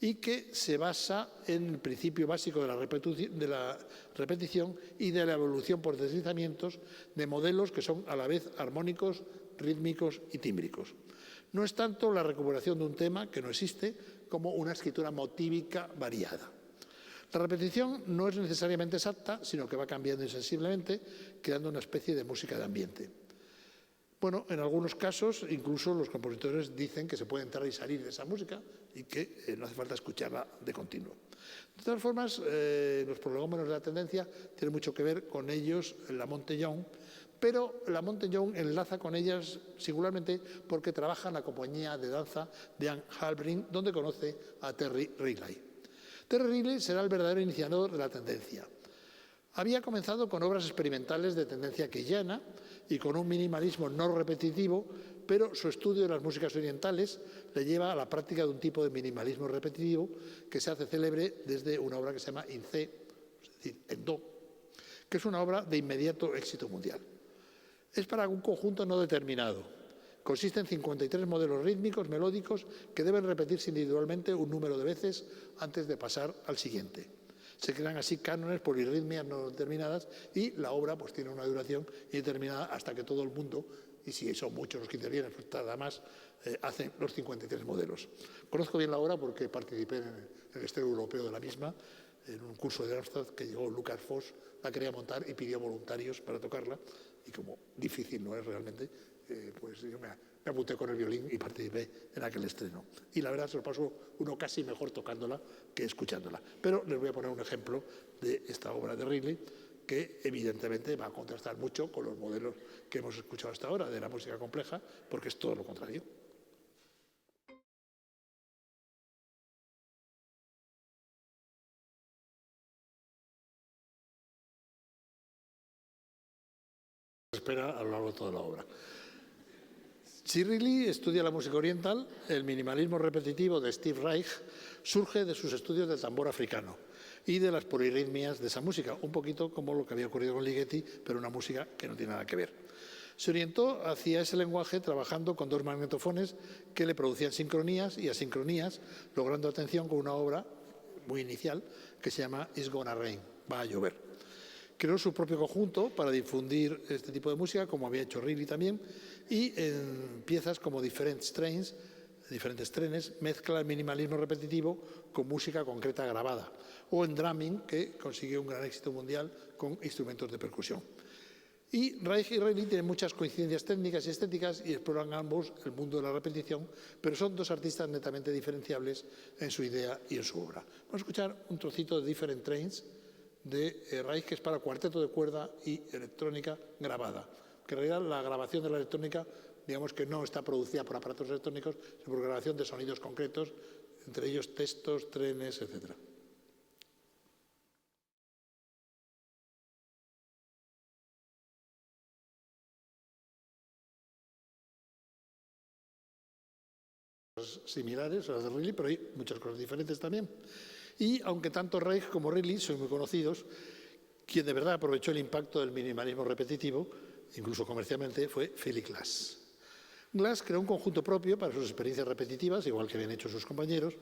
y que se basa en el principio básico de la repetición y de la evolución por deslizamientos de modelos que son a la vez armónicos, rítmicos y tímbricos. No es tanto la recuperación de un tema, que no existe, como una escritura motívica variada. La repetición no es necesariamente exacta, sino que va cambiando insensiblemente, creando una especie de música de ambiente. Bueno, en algunos casos, incluso los compositores dicen que se puede entrar y salir de esa música y que no hace falta escucharla de continuo. De todas formas, los prolegómenos de la tendencia tienen mucho que ver con ellos la Montaigne, pero la Montaigne enlaza con ellas singularmente porque trabaja en la compañía de danza de Anne Halbring, donde conoce a Terry Riley. Terry Riley será el verdadero iniciador de la tendencia. Había comenzado con obras experimentales de tendencia keyana y con un minimalismo no repetitivo, pero su estudio de las músicas orientales le lleva a la práctica de un tipo de minimalismo repetitivo que se hace célebre desde una obra que se llama In C, es decir, en Do, que es una obra de inmediato éxito mundial. Es para un conjunto no determinado. Consiste en 53 modelos rítmicos, melódicos, que deben repetirse individualmente un número de veces antes de pasar al siguiente. Se crean así cánones polirritmias no determinadas y la obra pues tiene una duración indeterminada hasta que todo el mundo, y si son muchos los que intervienen, pues nada más, hacen los 53 modelos. Conozco bien la obra porque participé en el estreno europeo de la misma, en un curso de Darmstadt que llegó Lucas Foss, la quería montar y pidió voluntarios para tocarla, y como difícil no es realmente, pues yo me apunté con el violín y participé en aquel estreno. Y la verdad se lo pasó uno casi mejor tocándola que escuchándola. Pero les voy a poner un ejemplo de esta obra de Riley, que evidentemente va a contrastar mucho con los modelos que hemos escuchado hasta ahora de la música compleja, porque es todo lo contrario. Espera a lo largo de toda la obra. Si Riley estudia la música oriental, el minimalismo repetitivo de Steve Reich surge de sus estudios del tambor africano y de las polirritmias de esa música, un poquito como lo que había ocurrido con Ligeti, pero una música que no tiene nada que ver. Se orientó hacia ese lenguaje trabajando con dos magnetofones que le producían sincronías y asincronías, logrando atención con una obra muy inicial que se llama It's Gonna Rain, va a llover. Creó su propio conjunto para difundir este tipo de música, como había hecho Riley también, y en piezas como diferentes trenes, mezcla el minimalismo repetitivo con música concreta grabada, o en drumming, que consiguió un gran éxito mundial con instrumentos de percusión. Y Reich y Riley tienen muchas coincidencias técnicas y estéticas y exploran ambos el mundo de la repetición, pero son dos artistas netamente diferenciables en su idea y en su obra. Vamos a escuchar un trocito de Different Trains de Reich, que es para cuarteto de cuerda y electrónica grabada. Que en realidad la grabación de la electrónica, digamos que no está producida por aparatos electrónicos, sino por grabación de sonidos concretos, entre ellos textos, trenes, etc. Similares a las de Riley, pero hay muchas cosas diferentes también. Y aunque tanto Reich como Riley son muy conocidos, quien de verdad aprovechó el impacto del minimalismo repetitivo, incluso comercialmente, fue Philip Glass. Glass creó un conjunto propio para sus experiencias repetitivas, igual que habían hecho sus compañeros,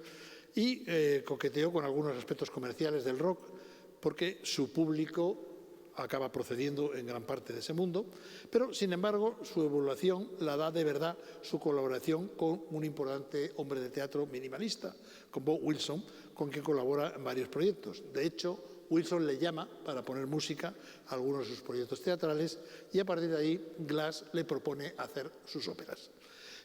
y coqueteó con algunos aspectos comerciales del rock, porque su público acaba procediendo en gran parte de ese mundo, pero sin embargo su evaluación la da de verdad su colaboración con un importante hombre de teatro minimalista, con Bob Wilson, con quien colabora en varios proyectos. De hecho, Wilson le llama para poner música a algunos de sus proyectos teatrales y a partir de ahí Glass le propone hacer sus óperas.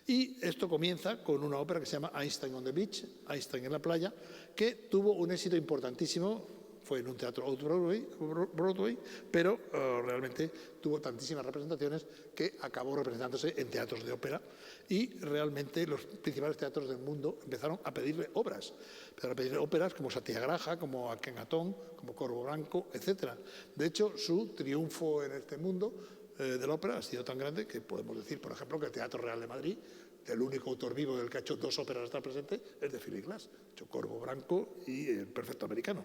Y esto comienza con una ópera que se llama Einstein on the Beach, Einstein en la playa, que tuvo un éxito importantísimo. Fue en un teatro Broadway, pero realmente tuvo tantísimas representaciones que acabó representándose en teatros de ópera y realmente los principales teatros del mundo empezaron a pedirle obras. Empezaron a pedirle óperas como Satyagraha, como Akhenaton, como Corvo Blanco, etc. De hecho, su triunfo en este mundo de la ópera ha sido tan grande que podemos decir, por ejemplo, que el Teatro Real de Madrid, el único autor vivo del que ha hecho 2 óperas hasta el presente, es de Philip Glass, ha hecho Corvo Blanco y El Perfecto Americano.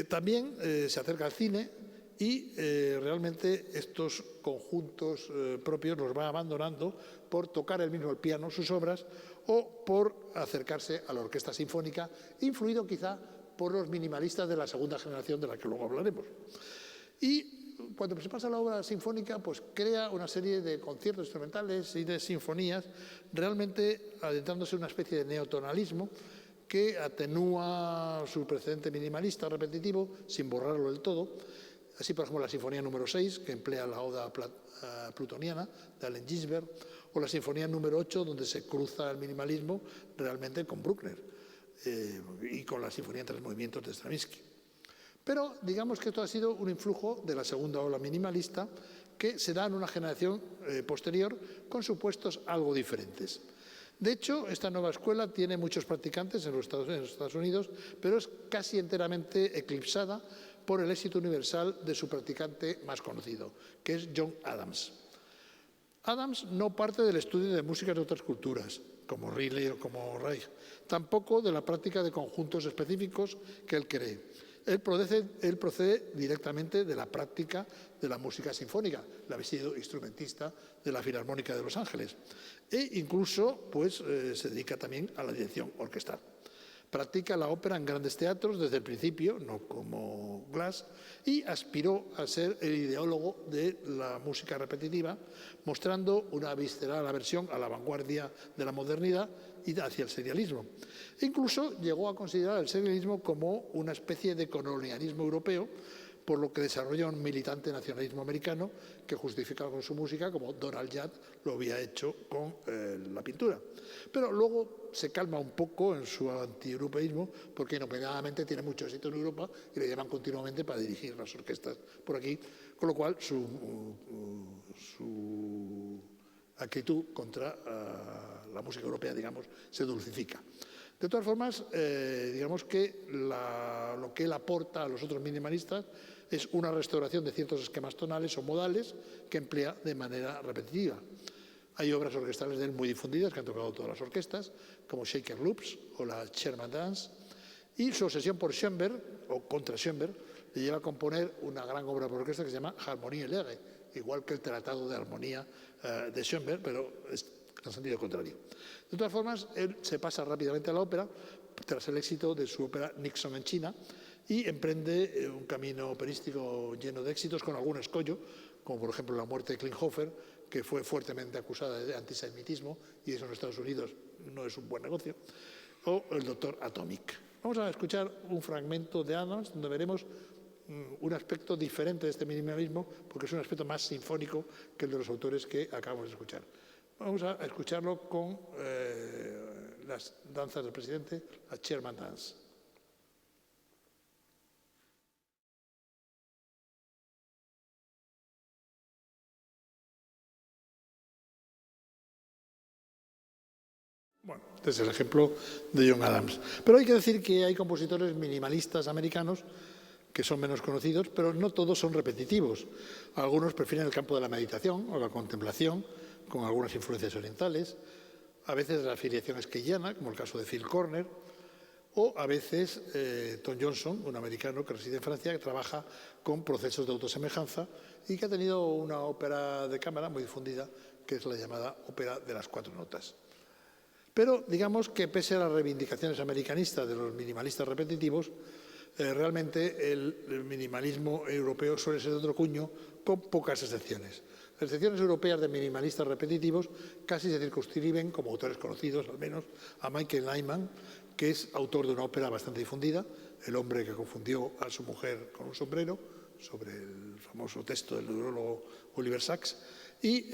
También se acerca al cine y realmente estos conjuntos propios los va abandonando por tocar él mismo el piano, sus obras, o por acercarse a la orquesta sinfónica, influido quizá por los minimalistas de la segunda generación de la que luego hablaremos. Y cuando se pasa a la obra sinfónica, pues crea una serie de conciertos instrumentales y de sinfonías, realmente adentrándose en una especie de neotonalismo que atenúa su precedente minimalista repetitivo sin borrarlo del todo. Así, por ejemplo, la Sinfonía número 6, que emplea la oda plutoniana de Allen Ginsberg, o la Sinfonía número 8, donde se cruza el minimalismo realmente con Bruckner y con la Sinfonía en 3 movimientos de Stravinsky. Pero digamos que esto ha sido un influjo de la segunda ola minimalista que se da en una generación posterior con supuestos algo diferentes. De hecho, esta nueva escuela tiene muchos practicantes en los Estados Unidos, pero es casi enteramente eclipsada por el éxito universal de su practicante más conocido, que es John Adams. Adams no parte del estudio de músicas de otras culturas, como Riley o como Reich, tampoco de la práctica de conjuntos específicos que él cree. Él procede directamente de la práctica de la música sinfónica. Él había sido instrumentista de la Filarmónica de Los Ángeles e incluso pues, se dedica también a la dirección orquestal. Practica la ópera en grandes teatros desde el principio, no como Glass, y aspiró a ser el ideólogo de la música repetitiva, mostrando una visceral aversión a la vanguardia de la modernidad y hacia el serialismo. Incluso llegó a considerar el serialismo como una especie de colonialismo europeo, por lo que desarrolla un militante nacionalismo americano que justifica con su música, como Donald Judd lo había hecho con la pintura. Pero luego se calma un poco en su antieuropeísmo, porque inopiadamente tiene mucho éxito en Europa y le llaman continuamente para dirigir las orquestas por aquí, con lo cual su actitud contra la música europea, digamos, se dulcifica. De todas formas, digamos que lo que él aporta a los otros minimalistas es una restauración de ciertos esquemas tonales o modales que emplea de manera repetitiva. Hay obras orquestales de él muy difundidas que han tocado todas las orquestas, como Shaker Loops o la Sherman Dance, y su obsesión por Schoenberg, o contra Schoenberg, le lleva a componer una gran obra por orquesta que se llama Harmonie Elegie, igual que el Tratado de Armonía de Schoenberg, pero en sentido contrario. De todas formas, él se pasa rápidamente a la ópera tras el éxito de su ópera Nixon en China y emprende un camino operístico lleno de éxitos con algún escollo, como por ejemplo la muerte de Klinghoffer, que fue fuertemente acusada de antisemitismo y eso en Estados Unidos no es un buen negocio, o el Doctor Atomic. Vamos a escuchar un fragmento de Adams donde veremos un aspecto diferente de este minimalismo porque es un aspecto más sinfónico que el de los autores que acabamos de escuchar. Vamos a escucharlo con las danzas del presidente, la Sherman Dance. Bueno, este es el ejemplo de John Adams. Pero hay que decir que hay compositores minimalistas americanos que son menos conocidos, pero no todos son repetitivos. Algunos prefieren el campo de la meditación o la contemplación, con algunas influencias orientales, a veces la afiliación esquellana, como el caso de Phil Corner, o a veces Tom Johnson, un americano que reside en Francia, que trabaja con procesos de autosemejanza y que ha tenido una ópera de cámara muy difundida, que es la llamada ópera de las 4 notas. Pero digamos que pese a las reivindicaciones americanistas de los minimalistas repetitivos, realmente el minimalismo europeo suele ser de otro cuño, con pocas excepciones. Las excepciones europeas de minimalistas repetitivos casi se circunscriben, como autores conocidos al menos, a Michael Nyman, que es autor de una ópera bastante difundida, El hombre que confundió a su mujer con un sombrero, sobre el famoso texto del neurólogo Oliver Sacks, y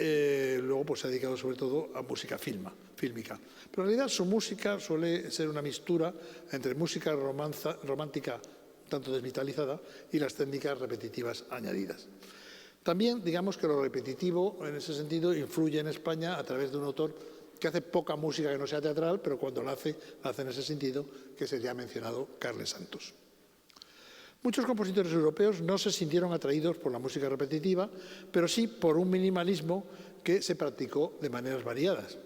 luego pues, se ha dedicado sobre todo a música fílmica. Pero en realidad su música suele ser una mixtura entre música romántica tanto desvitalizada y las técnicas repetitivas añadidas. También digamos que lo repetitivo en ese sentido influye en España a través de un autor que hace poca música que no sea teatral, pero cuando la hace en ese sentido, que se ya ha mencionado Carles Santos. Muchos compositores europeos no se sintieron atraídos por la música repetitiva, pero sí por un minimalismo que se practicó de maneras variadas.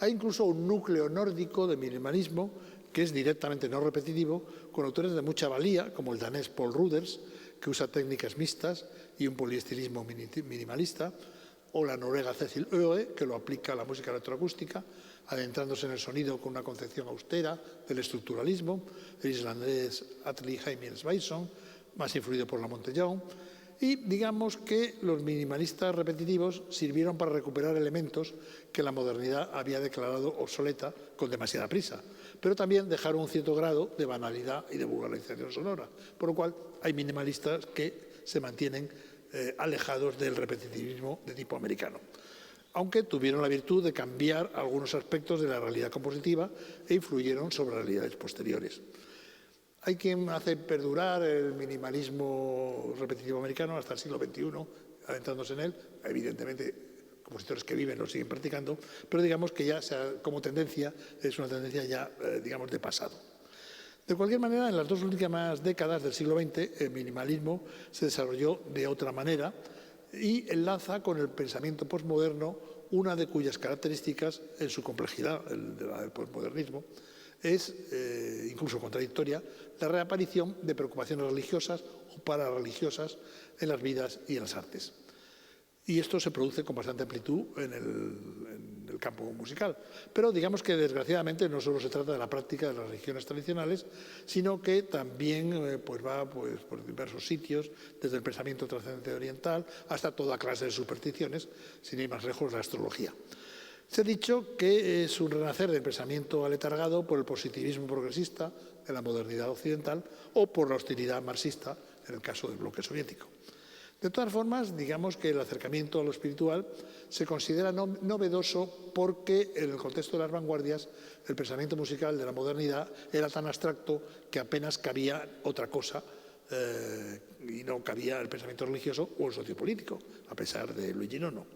Hay incluso un núcleo nórdico de minimalismo que es directamente no repetitivo, con autores de mucha valía, como el danés Paul Ruders, que usa técnicas mixtas y un poliestilismo minimalista, o la noruega Cecil Oe, que lo aplica a la música electroacústica, adentrándose en el sonido con una concepción austera del estructuralismo, el islandés Atle Jaime Sveinsson, más influido por la Montellón, y digamos que los minimalistas repetitivos sirvieron para recuperar elementos que la modernidad había declarado obsoleta con demasiada prisa, pero también dejaron un cierto grado de banalidad y de vulgarización sonora, por lo cual hay minimalistas que se mantienen alejados del repetitivismo de tipo americano, aunque tuvieron la virtud de cambiar algunos aspectos de la realidad compositiva e influyeron sobre realidades posteriores. Hay quien hace perdurar el minimalismo repetitivo americano hasta el siglo XXI, adentrándose en él. Evidentemente, compositores que viven lo siguen practicando, pero digamos que ya como tendencia es una tendencia ya, digamos, de pasado. De cualquier manera, en las 2 últimas décadas del siglo XX, el minimalismo se desarrolló de otra manera y enlaza con el pensamiento postmoderno una de cuyas características, en su complejidad, el postmodernismo, es incluso contradictoria, la reaparición de preocupaciones religiosas o pararreligiosas en las vidas y en las artes. Y esto se produce con bastante amplitud en el campo musical. Pero digamos que desgraciadamente no solo se trata de la práctica de las religiones tradicionales, sino que también pues va pues, por diversos sitios, desde el pensamiento trascendente oriental hasta toda clase de supersticiones, sin ir más lejos, la astrología. Se ha dicho que es un renacer del pensamiento aletargado por el positivismo progresista de la modernidad occidental o por la hostilidad marxista en el caso del bloque soviético. De todas formas, digamos que el acercamiento a lo espiritual se considera novedoso porque en el contexto de las vanguardias el pensamiento musical de la modernidad era tan abstracto que apenas cabía otra cosa y no cabía el pensamiento religioso o el sociopolítico, a pesar de Luigi Nono.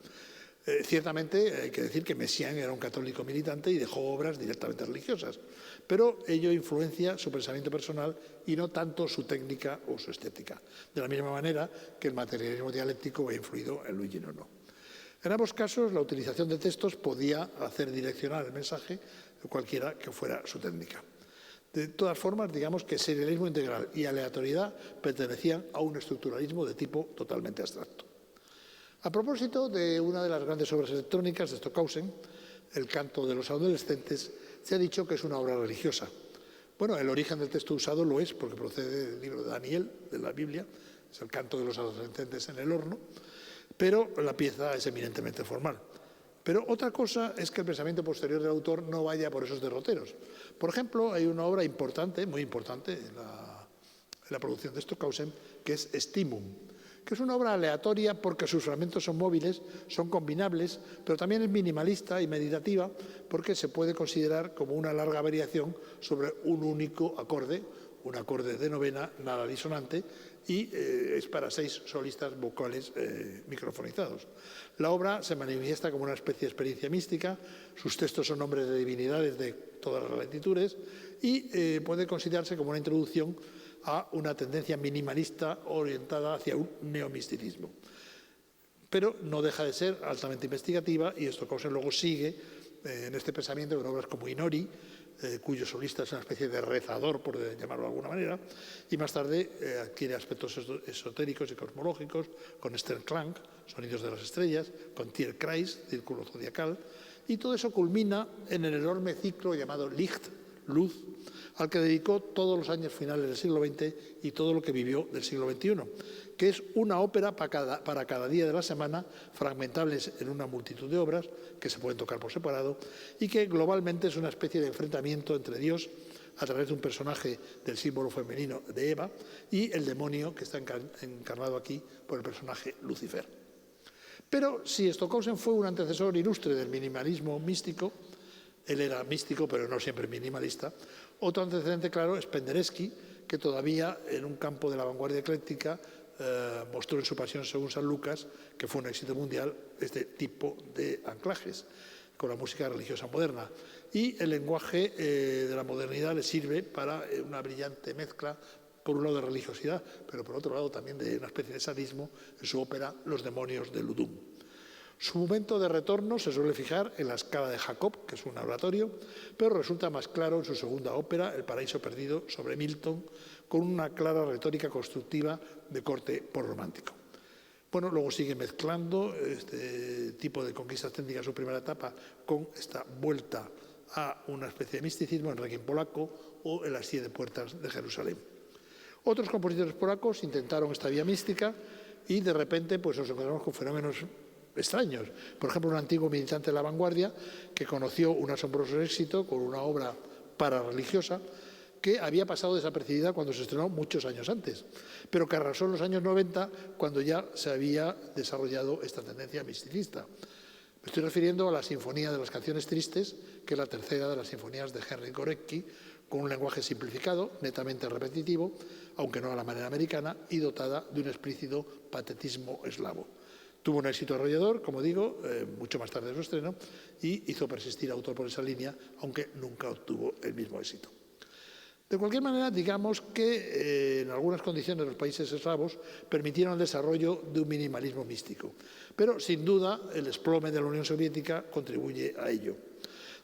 Ciertamente hay que decir que Messiaen era un católico militante y dejó obras directamente religiosas, pero ello influencia su pensamiento personal y no tanto su técnica o su estética, de la misma manera que el materialismo dialéctico ha influido en Luigi Nono. En ambos casos, la utilización de textos podía hacer direccionar el mensaje, cualquiera que fuera su técnica. De todas formas, digamos que serialismo integral y aleatoriedad pertenecían a un estructuralismo de tipo totalmente abstracto. A propósito de una de las grandes obras electrónicas de Stockhausen, El canto de los adolescentes, se ha dicho que es una obra religiosa. Bueno, el origen del texto usado lo es porque procede del libro de Daniel, de la Biblia, es el canto de los adolescentes en el horno, pero la pieza es eminentemente formal. Pero otra cosa es que el pensamiento posterior del autor no vaya por esos derroteros. Por ejemplo, hay una obra importante, muy importante en la producción de Stockhausen, que es Stimum, que es una obra aleatoria porque sus fragmentos son móviles, son combinables, pero también es minimalista y meditativa porque se puede considerar como una larga variación sobre un único acorde, un acorde de novena nada disonante y es para 6 solistas vocales microfonizados. La obra se manifiesta como una especie de experiencia mística, sus textos son nombres de divinidades de todas las latitudes y puede considerarse como una introducción a una tendencia minimalista orientada hacia un neomisticismo. Pero no deja de ser altamente investigativa y Stockhausen luego sigue en este pensamiento con obras como Inori, cuyo solista es una especie de rezador, por llamarlo de alguna manera, y más tarde adquiere aspectos esotéricos y cosmológicos con Sternklang, Sonidos de las Estrellas, con Tierkreis, Círculo Zodiacal, y todo eso culmina en el enorme ciclo llamado Licht, Luz, al que dedicó todos los años finales del siglo XX y todo lo que vivió del siglo XXI, que es una ópera para cada día de la semana, fragmentables en una multitud de obras que se pueden tocar por separado y que globalmente es una especie de enfrentamiento entre Dios a través de un personaje del símbolo femenino de Eva y el demonio que está encarnado aquí por el personaje Lucifer. Pero si Stockhausen fue un antecesor ilustre del minimalismo místico, él era místico, pero no siempre minimalista. Otro antecedente claro es Penderecki, que todavía en un campo de la vanguardia ecléctica mostró en su Pasión según San Lucas, que fue un éxito mundial, este tipo de anclajes con la música religiosa moderna. Y el lenguaje de la modernidad le sirve para una brillante mezcla, por un lado de religiosidad, pero por otro lado también de una especie de sadismo en su ópera Los demonios de Ludum. Su momento de retorno se suele fijar en la escala de Jacob, que es un oratorio, pero resulta más claro en su segunda ópera, El paraíso perdido, sobre Milton, con una clara retórica constructiva de corte postromántico. Bueno, luego sigue mezclando este tipo de conquistas técnicas en su primera etapa con esta vuelta a una especie de misticismo en Requiem polaco o en las 7 puertas de Jerusalén. Otros compositores polacos intentaron esta vía mística y de repente pues, nos encontramos con fenómenos extraños. Por ejemplo, un antiguo militante de la vanguardia que conoció un asombroso éxito con una obra parareligiosa que había pasado desapercibida cuando se estrenó muchos años antes, pero que arrasó en los años 90 cuando ya se había desarrollado esta tendencia misticista. Me estoy refiriendo a la Sinfonía de las Canciones Tristes, que es la tercera de las sinfonías de Henryk Górecki, con un lenguaje simplificado, netamente repetitivo, aunque no a la manera americana, y dotada de un explícito patetismo eslavo. Tuvo un éxito arrollador, como digo, mucho más tarde de su estreno, y hizo persistir al autor por esa línea, aunque nunca obtuvo el mismo éxito. De cualquier manera, digamos que en algunas condiciones los países eslavos permitieron el desarrollo de un minimalismo místico, pero sin duda el desplome de la Unión Soviética contribuye a ello.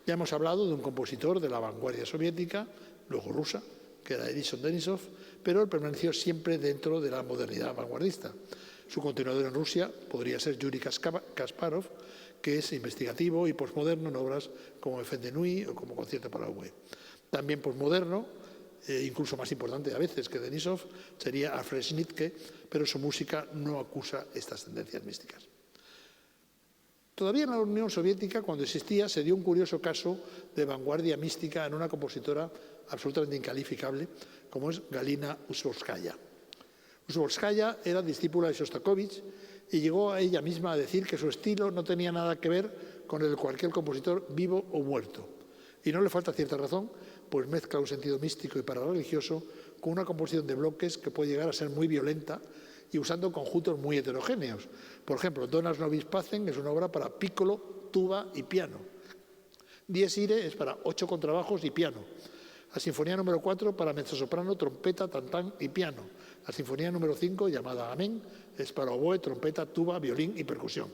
Ya hemos hablado de un compositor de la vanguardia soviética, luego rusa, que era Edison Denisov, pero él permaneció siempre dentro de la modernidad vanguardista. Su continuador en Rusia podría ser Yuri Kasparov, que es investigativo y posmoderno en obras como Efende Nui o como Concierto para oboe. También posmoderno, incluso más importante a veces que Denisov, sería Alfred Schnittke, pero su música no acusa estas tendencias místicas. Todavía en la Unión Soviética, cuando existía, se dio un curioso caso de vanguardia mística en una compositora absolutamente incalificable, como es Galina Usborskaya. Usborskaya era discípula de Shostakovich y llegó a ella misma a decir que su estilo no tenía nada que ver con el de cualquier compositor vivo o muerto. Y no le falta cierta razón, pues mezcla un sentido místico y parareligioso con una composición de bloques que puede llegar a ser muy violenta y usando conjuntos muy heterogéneos. Por ejemplo, Donas Nobis Pacem es una obra para piccolo, tuba y piano. Dies Irae es para 8 contrabajos y piano. La Sinfonía número 4 para mezzosoprano, trompeta, tantán y piano. La Sinfonía número 5, llamada Amén, es para oboe, trompeta, tuba, violín y percusión.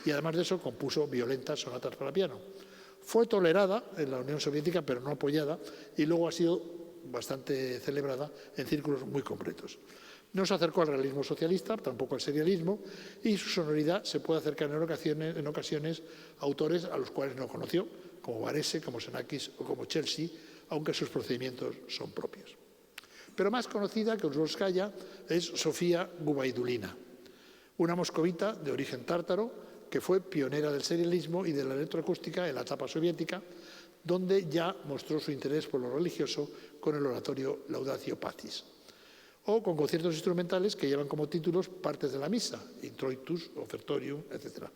Y además de eso compuso violentas sonatas para piano. Fue tolerada en la Unión Soviética, pero no apoyada, y luego ha sido bastante celebrada en círculos muy completos. No se acercó al realismo socialista, tampoco al serialismo, y su sonoridad se puede acercar en ocasiones a autores a los cuales no conoció, como Varese, como Xenakis o como Chelsea, aunque sus procedimientos son propios. Pero más conocida que Usborskaya es Sofía Gubaidulina, una moscovita de origen tártaro que fue pionera del serialismo y de la electroacústica en la etapa soviética, donde ya mostró su interés por lo religioso con el oratorio Laudatio Pacis, o con conciertos instrumentales que llevan como títulos partes de la misa, Introitus, Ofertorium, etc.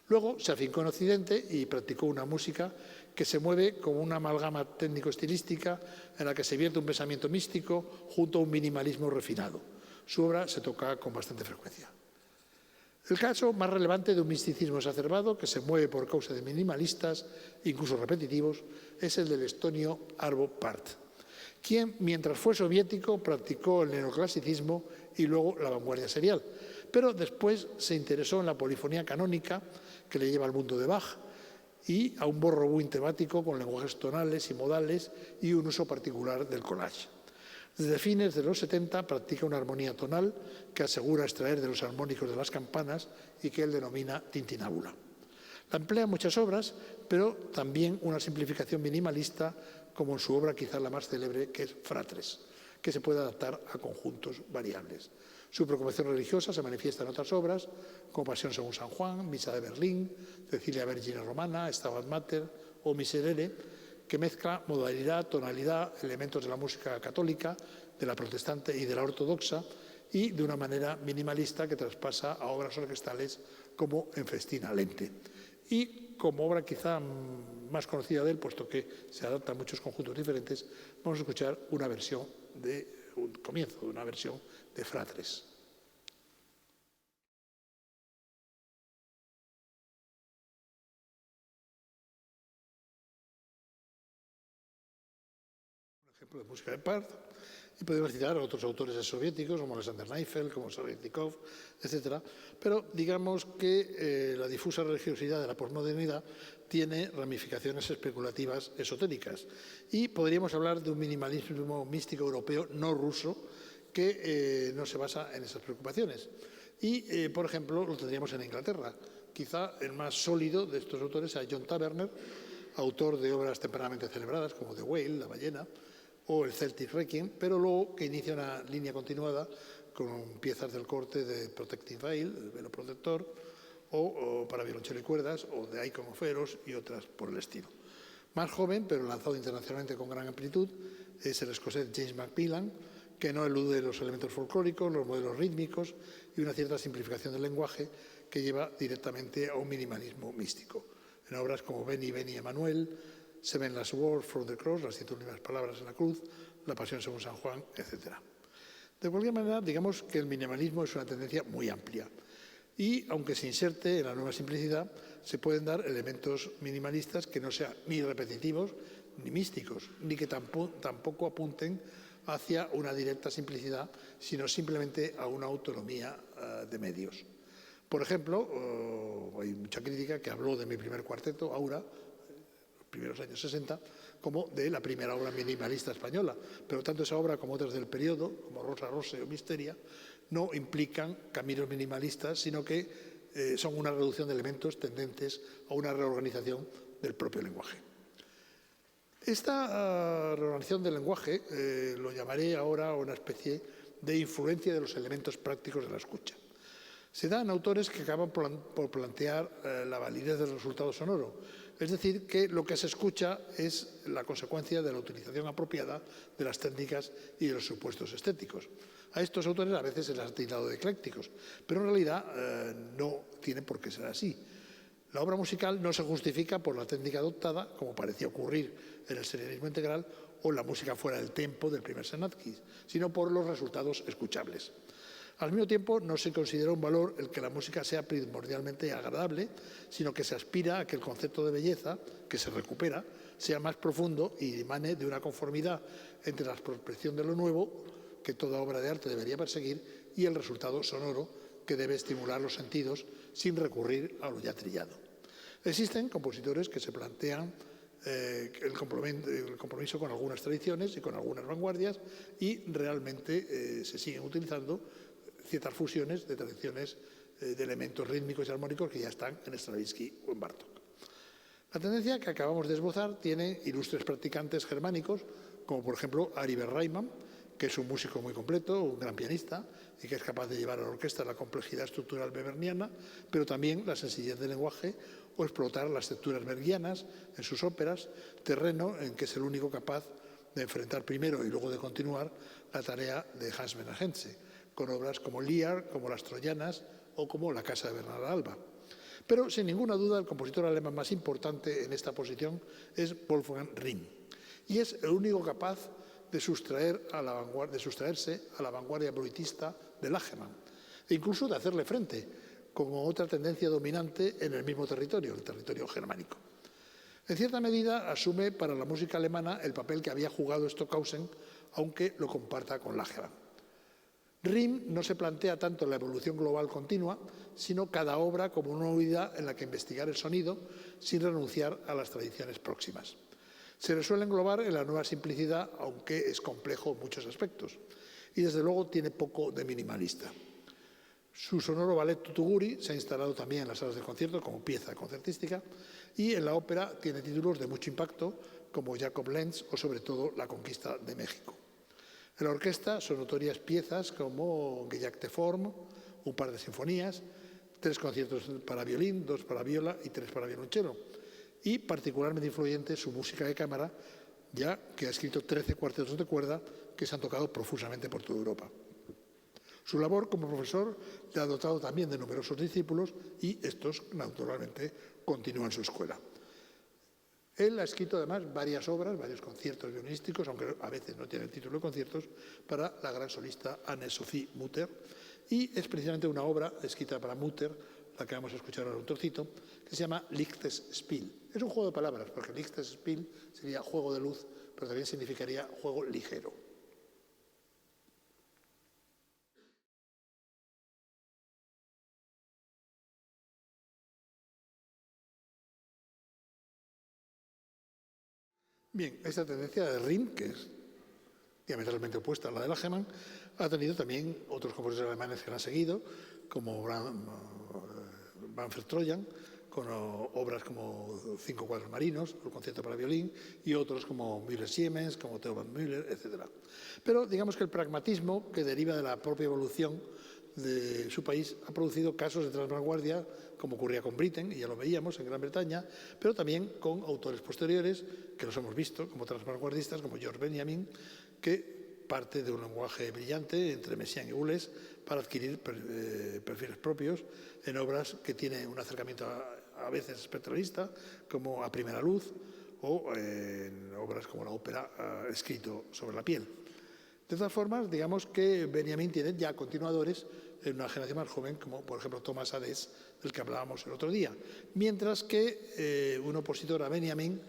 Luego se afincó en Occidente y practicó una música que se mueve como una amalgama técnico-estilística en la que se vierte un pensamiento místico junto a un minimalismo refinado. Su obra se toca con bastante frecuencia. El caso más relevante de un misticismo exacerbado que se mueve por causa de minimalistas, incluso repetitivos, es el del estonio Arvo Pärt, quien, mientras fue soviético, practicó el neoclasicismo y luego la vanguardia serial, pero después se interesó en la polifonía canónica que le lleva al mundo de Bach y a un borrobúin temático con lenguajes tonales y modales y un uso particular del collage. Desde fines de los 70 practica una armonía tonal que asegura extraer de los armónicos de las campanas y que él denomina tintinábula. La emplea en muchas obras, pero también una simplificación minimalista, como en su obra quizá la más célebre, que es Fratres, que se puede adaptar a conjuntos variables. Su preocupación religiosa se manifiesta en otras obras, como Pasión según San Juan, Misa de Berlín, Cecilia Vergine Romana, Stabat Mater o Miserere, que mezcla modalidad, tonalidad, elementos de la música católica, de la protestante y de la ortodoxa, y de una manera minimalista que traspasa a obras orquestales como en Festina Lente. Y como obra quizá más conocida de él, puesto que se adapta a muchos conjuntos diferentes, vamos a escuchar una versión un comienzo de una versión de Fratres. Ejemplo de música de Pärt, y podemos citar a otros autores soviéticos como Alexander Neifeld, como Soretnikov, etc. Pero digamos que la difusa religiosidad de la posmodernidad tiene ramificaciones especulativas esotéricas y podríamos hablar de un minimalismo místico europeo no ruso que no se basa en esas preocupaciones. Y, por ejemplo, lo tendríamos en Inglaterra. Quizá el más sólido de estos autores sea John Taverner, autor de obras tempranamente celebradas como The Whale, La ballena, o el Celtic Requiem, pero luego que inicia una línea continuada con piezas del corte de Protecting Veil, el velo protector, o para violonchelo y cuerdas, o de Icon of Eros y otras por el estilo. Más joven, pero lanzado internacionalmente con gran amplitud, es el escocés James Macmillan, que no elude los elementos folclóricos, los modelos rítmicos y una cierta simplificación del lenguaje que lleva directamente a un minimalismo místico. En obras como Beni, Beni, Emanuel, Seven Last Words from the Cross, las 100 últimas palabras en la cruz, La Pasión según San Juan, etc. De cualquier manera, digamos que el minimalismo es una tendencia muy amplia y, aunque se inserte en la nueva simplicidad, se pueden dar elementos minimalistas que no sean ni repetitivos ni místicos, ni que tampoco apunten hacia una directa simplicidad, sino simplemente a una autonomía de medios. Por ejemplo, hay mucha crítica que habló de mi primer cuarteto, Aura, primeros años 60, como de la primera obra minimalista española. Pero tanto esa obra como otras del periodo, como Rosa Rose o Misteria, no implican caminos minimalistas, sino que son una reducción de elementos tendentes a una reorganización del propio lenguaje. Esta reorganización del lenguaje lo llamaré ahora una especie de influencia de los elementos prácticos de la escucha. Se da en autores que acaban por plantear la validez del resultado sonoro, es decir, que lo que se escucha es la consecuencia de la utilización apropiada de las técnicas y de los supuestos estéticos. A estos autores a veces se les ha tildado de eclécticos, pero en realidad no tiene por qué ser así. La obra musical no se justifica por la técnica adoptada, como parecía ocurrir en el serialismo integral o la música fuera del tempo del primer Xenakis, sino por los resultados escuchables. Al mismo tiempo, no se considera un valor el que la música sea primordialmente agradable, sino que se aspira a que el concepto de belleza, que se recupera, sea más profundo y emane de una conformidad entre la prospección de lo nuevo, que toda obra de arte debería perseguir, y el resultado sonoro, que debe estimular los sentidos sin recurrir a lo ya trillado. Existen compositores que se plantean el compromiso con algunas tradiciones y con algunas vanguardias y realmente se siguen utilizando ciertas fusiones de tradiciones de elementos rítmicos y armónicos que ya están en Stravinsky o en Bartók. La tendencia que acabamos de esbozar tiene ilustres practicantes germánicos, como por ejemplo Ari Berreimann, que es un músico muy completo, un gran pianista, y que es capaz de llevar a la orquesta la complejidad estructural weberniana, pero también la sencillez del lenguaje o explotar las texturas bergianas en sus óperas, terreno en que es el único capaz de enfrentar primero y luego de continuar la tarea de Hans Werner Henze, con obras como Lear, como Las Troyanas o como La Casa de Bernarda Alba. Pero sin ninguna duda el compositor alemán más importante en esta posición es Wolfgang Rihm, y es el único capaz de sustraerse a la vanguardia evolutivista de Lagemann, e incluso de hacerle frente con otra tendencia dominante en el mismo territorio, el territorio germánico. En cierta medida asume para la música alemana el papel que había jugado Stockhausen, aunque lo comparta con Lagemann. Rihm no se plantea tanto la evolución global continua, sino cada obra como una unidad en la que investigar el sonido sin renunciar a las tradiciones próximas. Se le suele englobar en la nueva simplicidad, aunque es complejo en muchos aspectos, y desde luego tiene poco de minimalista. Su sonoro ballet Tutuguri se ha instalado también en las salas de concierto como pieza concertística, y en la ópera tiene títulos de mucho impacto como Jacob Lenz o sobre todo La conquista de México. En la orquesta son notorias piezas como Gejagte Form, un par de sinfonías, 3 conciertos para violín, 2 para viola y 3 para violonchelo. Y particularmente influyente su música de cámara, ya que ha escrito 13 cuartetos de cuerda que se han tocado profusamente por toda Europa. Su labor como profesor le ha dotado también de numerosos discípulos y estos, naturalmente, continúan su escuela. Él ha escrito además varias obras, varios conciertos violinísticos, aunque a veces no tiene el título de conciertos, para la gran solista Anne-Sophie Mutter, y es precisamente una obra escrita para Mutter, la que vamos a escuchar ahora un trocito, que se llama Lichtes Spiel. Es un juego de palabras, porque Lichtes Spiel sería juego de luz, pero también significaría juego ligero. Bien, esta tendencia de Rihm, que es diametralmente opuesta a la de Lagemann, ha tenido también otros compositores alemanes que la han seguido, como Manfred Trojan, con obras como 5 cuadros marinos, el concierto para violín, y otros como Müller-Siemens, como Theo van Müller, etc. Pero digamos que el pragmatismo que deriva de la propia evolución de su país ha producido casos de transvanguardia, como ocurría con Britten, y ya lo veíamos en Gran Bretaña, pero también con autores posteriores, que los hemos visto como transvanguardistas, como George Benjamin, que parte de un lenguaje brillante entre Messiaen y Boulez para adquirir perfiles propios en obras que tienen un acercamiento a veces espectralista, como A primera luz, o en obras como la ópera escrito sobre la piel. De todas formas, digamos que Benjamin tiene ya continuadores en una generación más joven, como por ejemplo Thomas Hades, del que hablábamos el otro día, mientras que un opositor a Benjamin,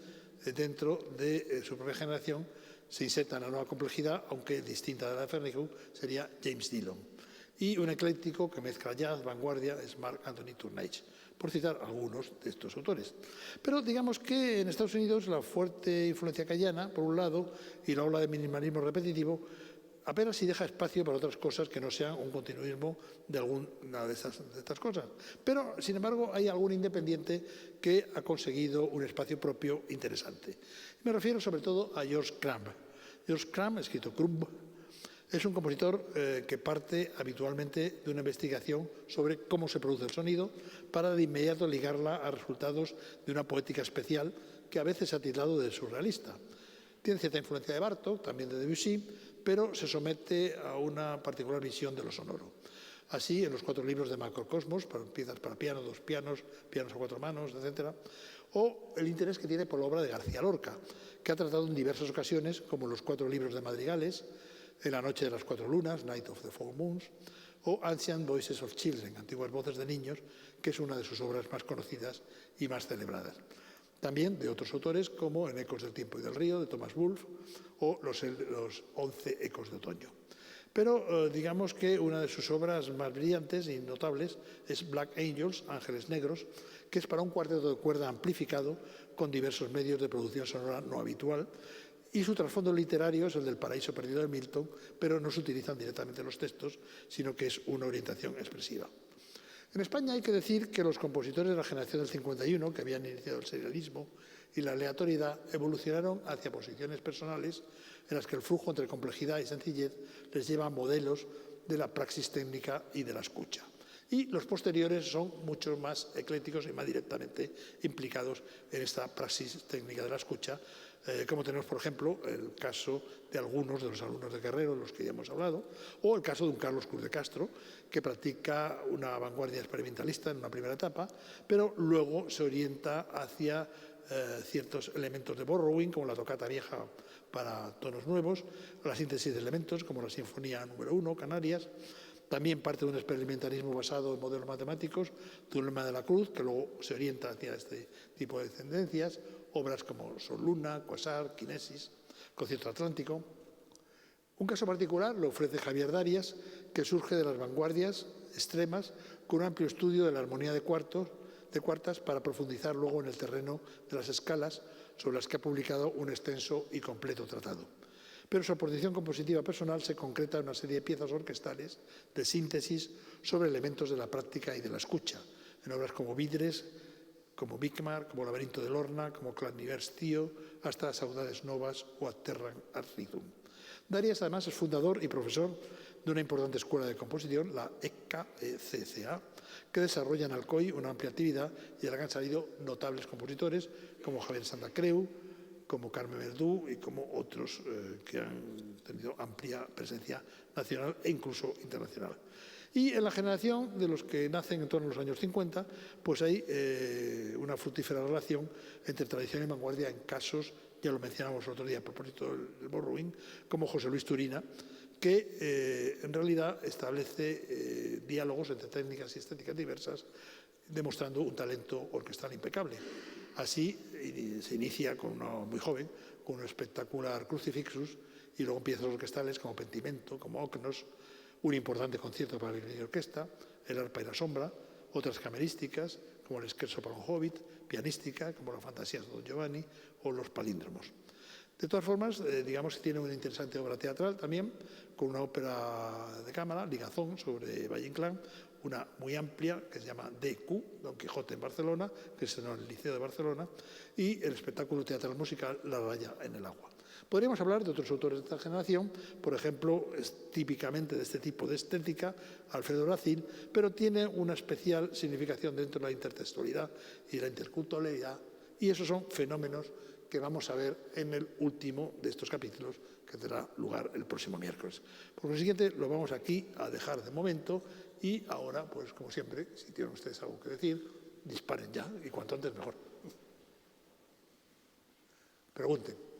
dentro de su propia generación, se inserta en la nueva complejidad, aunque distinta de la de Fernicow, sería James Dillon. Y un ecléctico que mezcla jazz, vanguardia, es Mark Anthony Turnage, por citar algunos de estos autores. Pero digamos que en Estados Unidos la fuerte influencia cayana, por un lado, y la ola de minimalismo repetitivo, apenas si deja espacio para otras cosas que no sean un continuismo de alguna de estas cosas. Pero, sin embargo, hay algún independiente que ha conseguido un espacio propio interesante. Me refiero sobre todo a George Crumb. George Crumb, escrito Crumb, es un compositor que parte habitualmente de una investigación sobre cómo se produce el sonido para de inmediato ligarla a resultados de una poética especial que a veces se ha tildado de surrealista. Tiene cierta influencia de Bartók, también de Debussy, pero se somete a una particular visión de lo sonoro. Así, en los 4 libros de Macrocosmos, piezas para piano, 2 pianos, pianos a 4 manos, etc., o el interés que tiene por la obra de García Lorca, que ha tratado en diversas ocasiones, como los 4 libros de madrigales, En la noche de las 4 lunas, Night of the 4 Moons, o Ancient Voices of Children, Antiguas voces de niños, que es una de sus obras más conocidas y más celebradas. También de otros autores como En ecos del tiempo y del río, de Thomas Wolfe, o los 11 ecos de otoño. Pero digamos que una de sus obras más brillantes y notables es Black Angels, Ángeles Negros, que es para un cuarteto de cuerda amplificado con diversos medios de producción sonora no habitual, y su trasfondo literario es el del Paraíso perdido de Milton, pero no se utilizan directamente los textos, sino que es una orientación expresiva. En España hay que decir que los compositores de la generación del 51, que habían iniciado el serialismo y la aleatoriedad, evolucionaron hacia posiciones personales en las que el flujo entre complejidad y sencillez les lleva a modelos de la praxis técnica y de la escucha. Y los posteriores son mucho más eclécticos y más directamente implicados en esta praxis técnica de la escucha, como tenemos, por ejemplo, el caso de algunos de los alumnos de Guerrero, de los que ya hemos hablado, o el caso de un Carlos Cruz de Castro, que practica una vanguardia experimentalista en una primera etapa, pero luego se orienta hacia ciertos elementos de borrowing, como la tocata vieja para tonos nuevos, la síntesis de elementos, como la Sinfonía número 1, Canarias. También parte de un experimentalismo basado en modelos matemáticos, Teorema de la Cruz, que luego se orienta hacia este tipo de tendencias, obras como Sol Luna, Quasar, Kinesis, Concierto Atlántico. Un caso particular lo ofrece Javier Darias, que surge de las vanguardias extremas con un amplio estudio de la armonía de cuartas para profundizar luego en el terreno de las escalas, sobre las que ha publicado un extenso y completo tratado. Pero su aportación compositiva personal se concreta en una serie de piezas orquestales de síntesis sobre elementos de la práctica y de la escucha, en obras como Vidres, como Bigmar, como Laberinto de Lorna, como Clannivers Tío, hasta Saudades Novas o Atterran Arridum. Darias, además, es fundador y profesor de una importante escuela de composición, la ECCA, que desarrolla en Alcoy una amplia actividad y de la que han salido notables compositores como Javier Santa Creu, como Carme Verdú y como otros que han tenido amplia presencia nacional e incluso internacional. Y en la generación de los que nacen en torno a los años 50, pues hay una fructífera relación entre tradición y vanguardia en casos, ya lo mencionamos el otro día a propósito del borrowing, como José Luis Turina, que en realidad establece diálogos entre técnicas y estéticas diversas, demostrando un talento orquestal impecable. Así se inicia con uno muy joven, con un espectacular Crucifixus, y luego piezas orquestales como Pentimento, como Ocnos, un importante concierto para violín y orquesta, El arpa y la sombra, otras camerísticas, como el Scherzo para un Hobbit, pianística, como la Fantasía de Don Giovanni, o los palíndromos. De todas formas, digamos que tiene una interesante obra teatral también, con una ópera de cámara, Ligazón, sobre Valle Inclán, una muy amplia que se llama DQ, Don Quijote en Barcelona, que es en el Liceo de Barcelona, y el espectáculo teatral musical La raya en el agua. Podríamos hablar de otros autores de esta generación, por ejemplo, es típicamente de este tipo de estética, Alfredo Racine, pero tiene una especial significación dentro de la intertextualidad y la interculturalidad, y esos son fenómenos que vamos a ver en el último de estos capítulos, que tendrá lugar el próximo miércoles. Por consiguiente, lo vamos aquí a dejar de momento y ahora, pues como siempre, si tienen ustedes algo que decir, disparen ya y cuanto antes mejor. Pregunten.